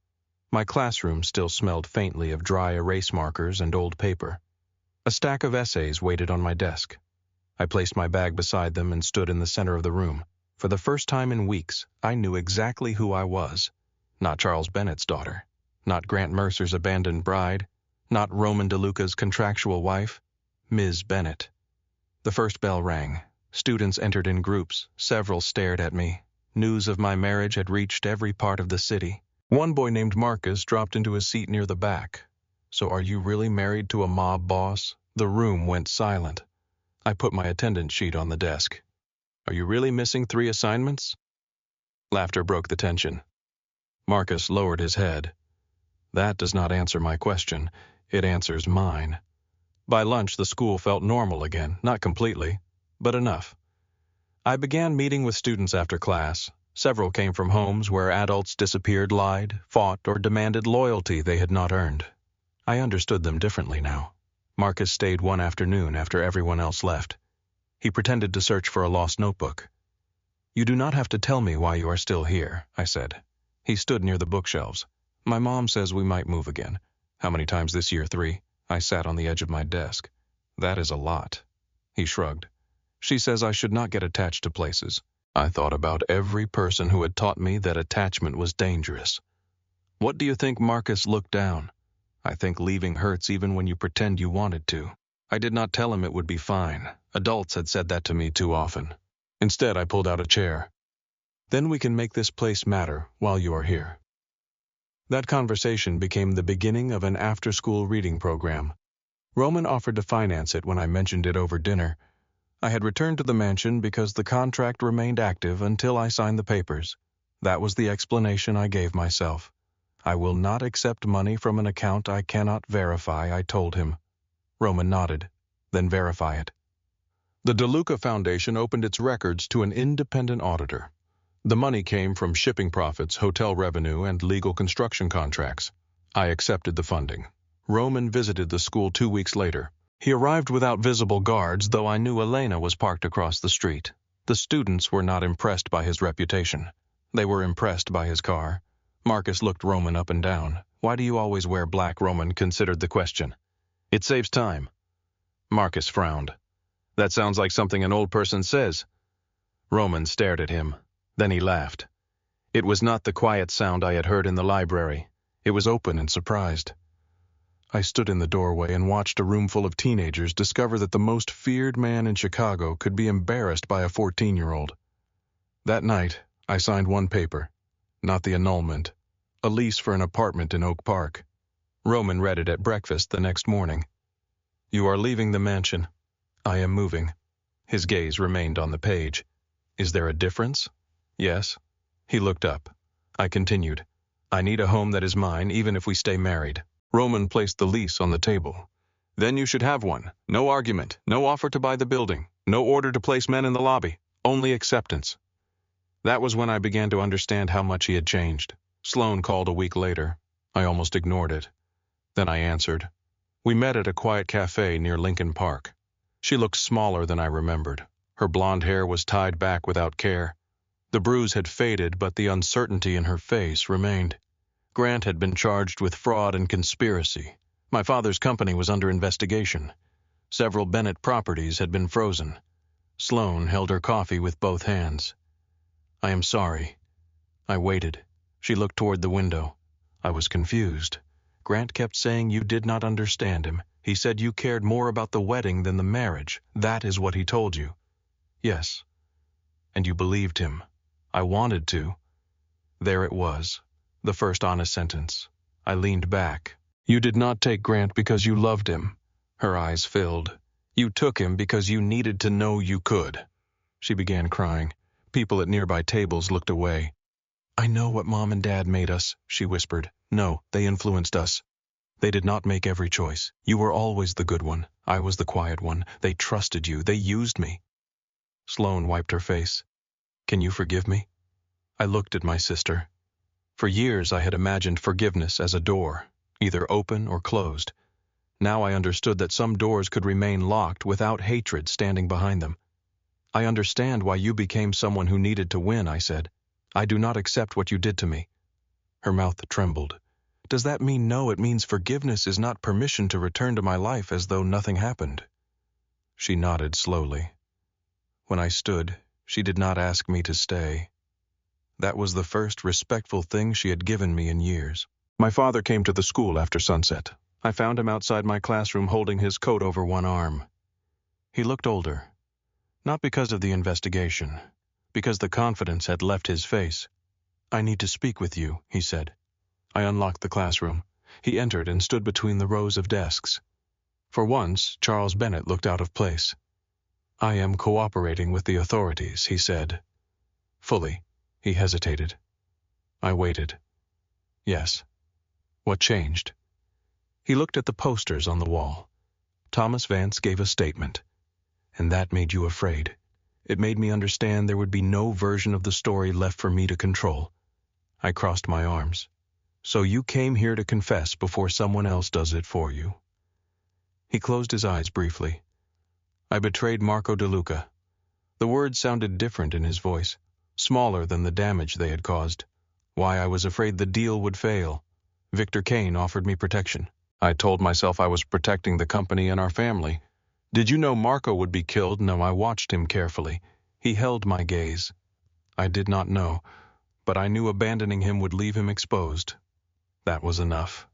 My classroom still smelled faintly of dry erase markers and old paper. A stack of essays waited on my desk. I placed my bag beside them and stood in the center of the room. For the first time in weeks, I knew exactly who I was. Not Charles Bennett's daughter. Not Grant Mercer's abandoned bride. Not Roman DeLuca's contractual wife. Ms. Bennett. The first bell rang. Students entered in groups. Several stared at me. News of my marriage had reached every part of the city. One boy named Marcus dropped into a seat near the back. "So are you really married to a mob boss?" The room went silent. I put my attendance sheet on the desk. "Are you really missing 3 assignments?" Laughter broke the tension. Marcus lowered his head. "That does not answer my question. It answers mine." By lunch, the school felt normal again, not completely, but enough. I began meeting with students after class. Several came from homes where adults disappeared, lied, fought, or demanded loyalty they had not earned. I understood them differently now. Marcus stayed one afternoon after everyone else left. He pretended to search for a lost notebook. "You do not have to tell me why you are still here," I said. He stood near the bookshelves. "My mom says we might move again." "How many times this year, 3? I sat on the edge of my desk. "That is a lot." He shrugged. "She says I should not get attached to places." I thought about every person who had taught me that attachment was dangerous. "What do you think?" Marcus looked down. "I think leaving hurts even when you pretend you wanted to." I did not tell him it would be fine. Adults had said that to me too often. Instead, I pulled out a chair. "Then we can make this place matter while you are here." That conversation became the beginning of an after-school reading program. Roman offered to finance it when I mentioned it over dinner. I had returned to the mansion because the contract remained active until I signed the papers. That was the explanation I gave myself. "I will not accept money from an account I cannot verify," I told him. Roman nodded. "Then verify it." The DeLuca Foundation opened its records to an independent auditor. The money came from shipping profits, hotel revenue, and legal construction contracts. I accepted the funding. Roman visited the school 2 weeks later. He arrived without visible guards, though I knew Elena was parked across the street. The students were not impressed by his reputation. They were impressed by his car. Marcus looked Roman up and down. "Why do you always wear black?" Roman considered the question. "It saves time." Marcus frowned. "That sounds like something an old person says." Roman stared at him. Then he laughed. It was not the quiet sound I had heard in the library. It was open and surprised. I stood in the doorway and watched a room full of teenagers discover that the most feared man in Chicago could be embarrassed by a 14-year-old. That night, I signed one paper, not the annulment, a lease for an apartment in Oak Park. Roman read it at breakfast the next morning. "You are leaving the mansion." "I am moving." His gaze remained on the page. "Is there a difference?" "Yes." He looked up. I continued. "I need a home that is mine, even if we stay married." Roman placed the lease on the table. "Then you should have one. No argument, no offer to buy the building, no order to place men in the lobby, only acceptance." That was when I began to understand how much he had changed. Sloane called a week later. I almost ignored it. Then I answered. We met at a quiet cafe near Lincoln Park. She looked smaller than I remembered. Her blonde hair was tied back without care. The bruise had faded, but the uncertainty in her face remained. Grant had been charged with fraud and conspiracy. My father's company was under investigation. Several Bennett properties had been frozen. Sloane held her coffee with both hands. "I am sorry." I waited. She looked toward the window. I was confused. Grant kept saying you did not understand him. He said you cared more about the wedding than the marriage. That is what he told you. Yes. And you believed him. I wanted to. There it was. The first honest sentence. I leaned back. You did not take Grant because you loved him. Her eyes filled. You took him because you needed to know you could. She began crying. People at nearby tables looked away. I know what Mom and Dad made us, she whispered. No, they influenced us. They did not make every choice. You were always the good one. I was the quiet one. They trusted you. They used me. Sloane wiped her face. Can you forgive me? I looked at my sister. For years I had imagined forgiveness as a door, either open or closed. Now I understood that some doors could remain locked without hatred standing behind them. I understand why you became someone who needed to win, I said. I do not accept what you did to me. Her mouth trembled. Does that mean no? It means forgiveness is not permission to return to my life as though nothing happened. She nodded slowly. When I stood, she did not ask me to stay. That was the first respectful thing she had given me in years. My father came to the school after sunset. I found him outside my classroom holding his coat over one arm. He looked older, not because of the investigation, because the confidence had left his face. "I need to speak with you," he said. I unlocked the classroom. He entered and stood between the rows of desks. For once, Charles Bennett looked out of place. "I am cooperating with the authorities," he said. "Fully." He hesitated. I waited. "Yes." "What changed?" He looked at the posters on the wall. "Thomas Vance gave a statement. And that made you afraid. It made me understand there would be no version of the story left for me to control." I crossed my arms. "So you came here to confess before someone else does it for you." He closed his eyes briefly. "I betrayed Marco DeLuca." The words sounded different in his voice, smaller than the damage they had caused. "Why, I was afraid the deal would fail. Victor Kane offered me protection. I told myself I was protecting the company and our family. Did you know Marco would be killed? No, I watched him carefully. He held my gaze. I did not know, but I knew abandoning him would leave him exposed. That was enough."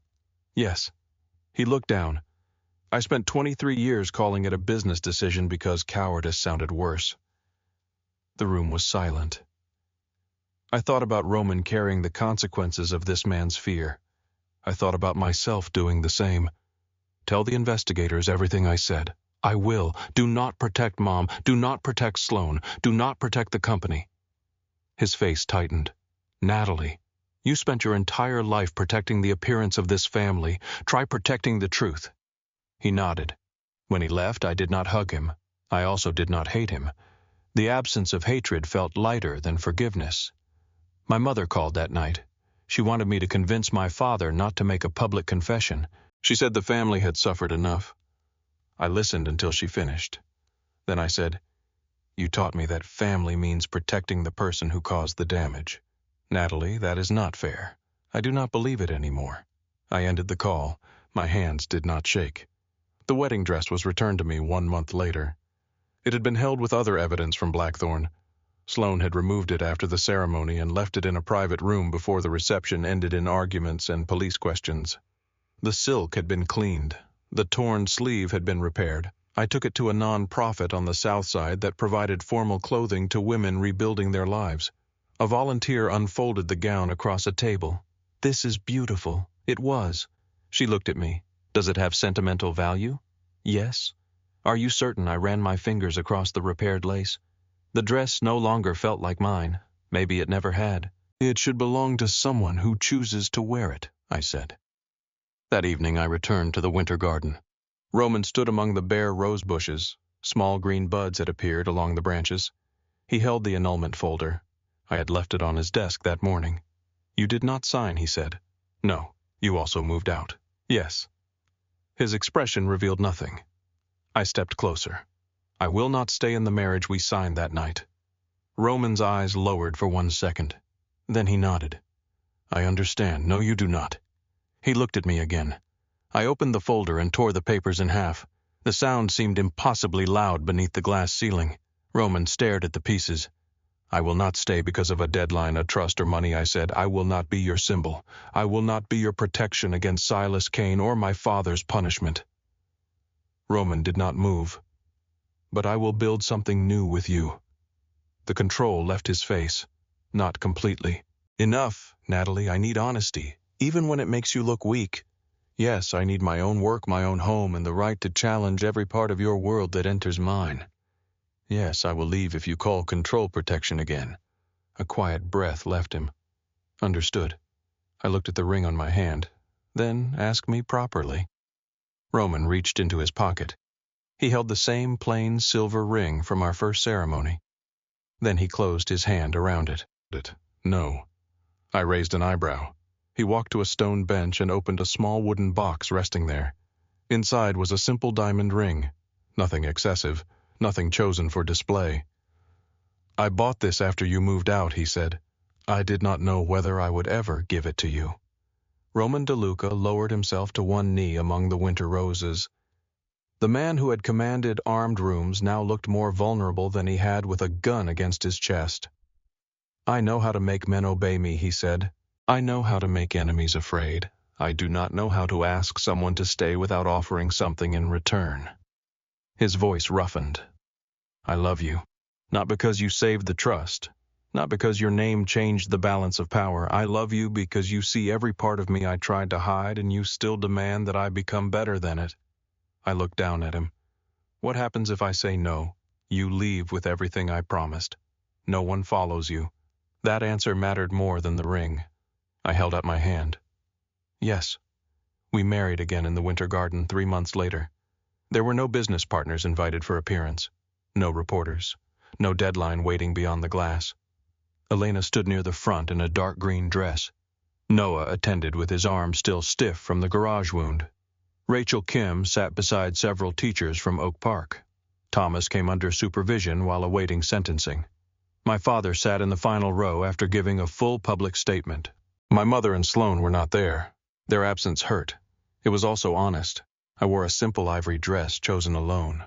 "Yes." He looked down. "I spent 23 years calling it a business decision because cowardice sounded worse." The room was silent. I thought about Roman carrying the consequences of this man's fear. I thought about myself doing the same. "Tell the investigators everything I said." "I will. Do not protect Mom. Do not protect Sloan. Do not protect the company." His face tightened. "Natalie, you spent your entire life protecting the appearance of this family. Try protecting the truth." He nodded. When he left, I did not hug him. I also did not hate him. The absence of hatred felt lighter than forgiveness. My mother called that night. She wanted me to convince my father not to make a public confession. She said the family had suffered enough. I listened until she finished. Then I said, "You taught me that family means protecting the person who caused the damage. Natalie, that is not fair. I do not believe it anymore." I ended the call. My hands did not shake. The wedding dress was returned to me 1 month later. It had been held with other evidence from Blackthorn. Sloan had removed it after the ceremony and left it in a private room before the reception ended in arguments and police questions. The silk had been cleaned. The torn sleeve had been repaired. I took it to a non-profit on the South Side that provided formal clothing to women rebuilding their lives. A volunteer unfolded the gown across a table. "This is beautiful." It was. She looked at me. "Does it have sentimental value?" "Yes." "Are you certain?" I ran my fingers across the repaired lace. The dress no longer felt like mine. Maybe it never had. "It should belong to someone who chooses to wear it," I said. That evening I returned to the winter garden. Roman stood among the bare rose bushes. Small green buds had appeared along the branches. He held the annulment folder. I had left it on his desk that morning. "You did not sign," he said. "No. You also moved out." "Yes." His expression revealed nothing. I stepped closer. "I will not stay in the marriage we signed that night." Roman's eyes lowered for 1 second. Then he nodded. "I understand. No, you do not." He looked at me again. I opened the folder and tore the papers in half. The sound seemed impossibly loud beneath the glass ceiling. Roman stared at the pieces. "I will not stay because of a deadline, a trust, or money," I said. "I will not be your symbol. I will not be your protection against Silas Kane or my father's punishment." Roman did not move. "But I will build something new with you." The control left his face. "Not completely." "Enough, Natalie. I need honesty, even when it makes you look weak. Yes, I need my own work, my own home, and the right to challenge every part of your world that enters mine. Yes, I will leave if you call control protection again." A quiet breath left him. "Understood." I looked at the ring on my hand. "Then ask me properly." Roman reached into his pocket. He held the same plain silver ring from our first ceremony. Then he closed his hand around it. "No." I raised an eyebrow. He walked to a stone bench and opened a small wooden box resting there. Inside was a simple diamond ring. Nothing excessive, nothing chosen for display. "I bought this after you moved out," he said. "I did not know whether I would ever give it to you." Roman DeLuca lowered himself to one knee among the winter roses. The man who had commanded armed rooms now looked more vulnerable than he had with a gun against his chest. "I know how to make men obey me," he said. "I know how to make enemies afraid. I do not know how to ask someone to stay without offering something in return." His voice roughened. "I love you. Not because you saved the trust. Not because your name changed the balance of power. I love you because you see every part of me I tried to hide, and you still demand that I become better than it." I looked down at him. "What happens if I say no? You leave with everything I promised. No one follows you." That answer mattered more than the ring. I held out my hand. "Yes." We married again in the Winter Garden 3 months later. There were no business partners invited for appearance. No reporters. No deadline waiting beyond the glass. Elena stood near the front in a dark green dress. Noah attended with his arm still stiff from the garage wound. Rachel Kim sat beside several teachers from Oak Park. Thomas came under supervision while awaiting sentencing. My father sat in the final row after giving a full public statement. My mother and Sloane were not there. Their absence hurt. It was also honest. I wore a simple ivory dress chosen alone.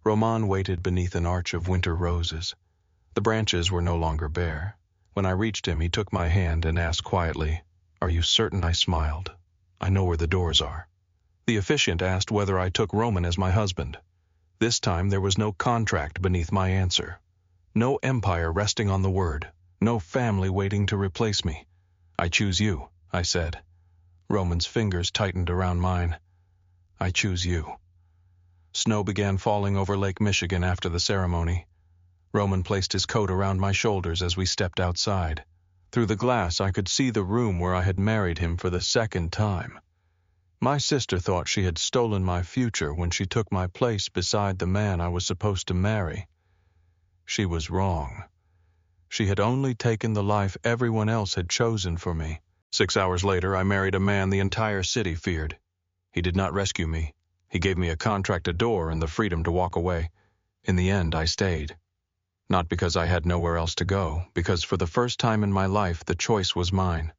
Roman waited beneath an arch of winter roses. The branches were no longer bare. When I reached him, he took my hand and asked quietly, "Are you certain?" I smiled. "I know where the doors are." The officiant asked whether I took Roman as my husband. This time there was no contract beneath my answer. No empire resting on the word. No family waiting to replace me. "I choose you," I said. Roman's fingers tightened around mine. "I choose you." Snow began falling over Lake Michigan after the ceremony. Roman placed his coat around my shoulders as we stepped outside. Through the glass I could see the room where I had married him for the second time. My sister thought she had stolen my future when she took my place beside the man I was supposed to marry. She was wrong. She had only taken the life everyone else had chosen for me. 6 hours later, I married a man the entire city feared. He did not rescue me. He gave me a contract, a door, and the freedom to walk away. In the end, I stayed. Not because I had nowhere else to go, because for the first time in my life, the choice was mine.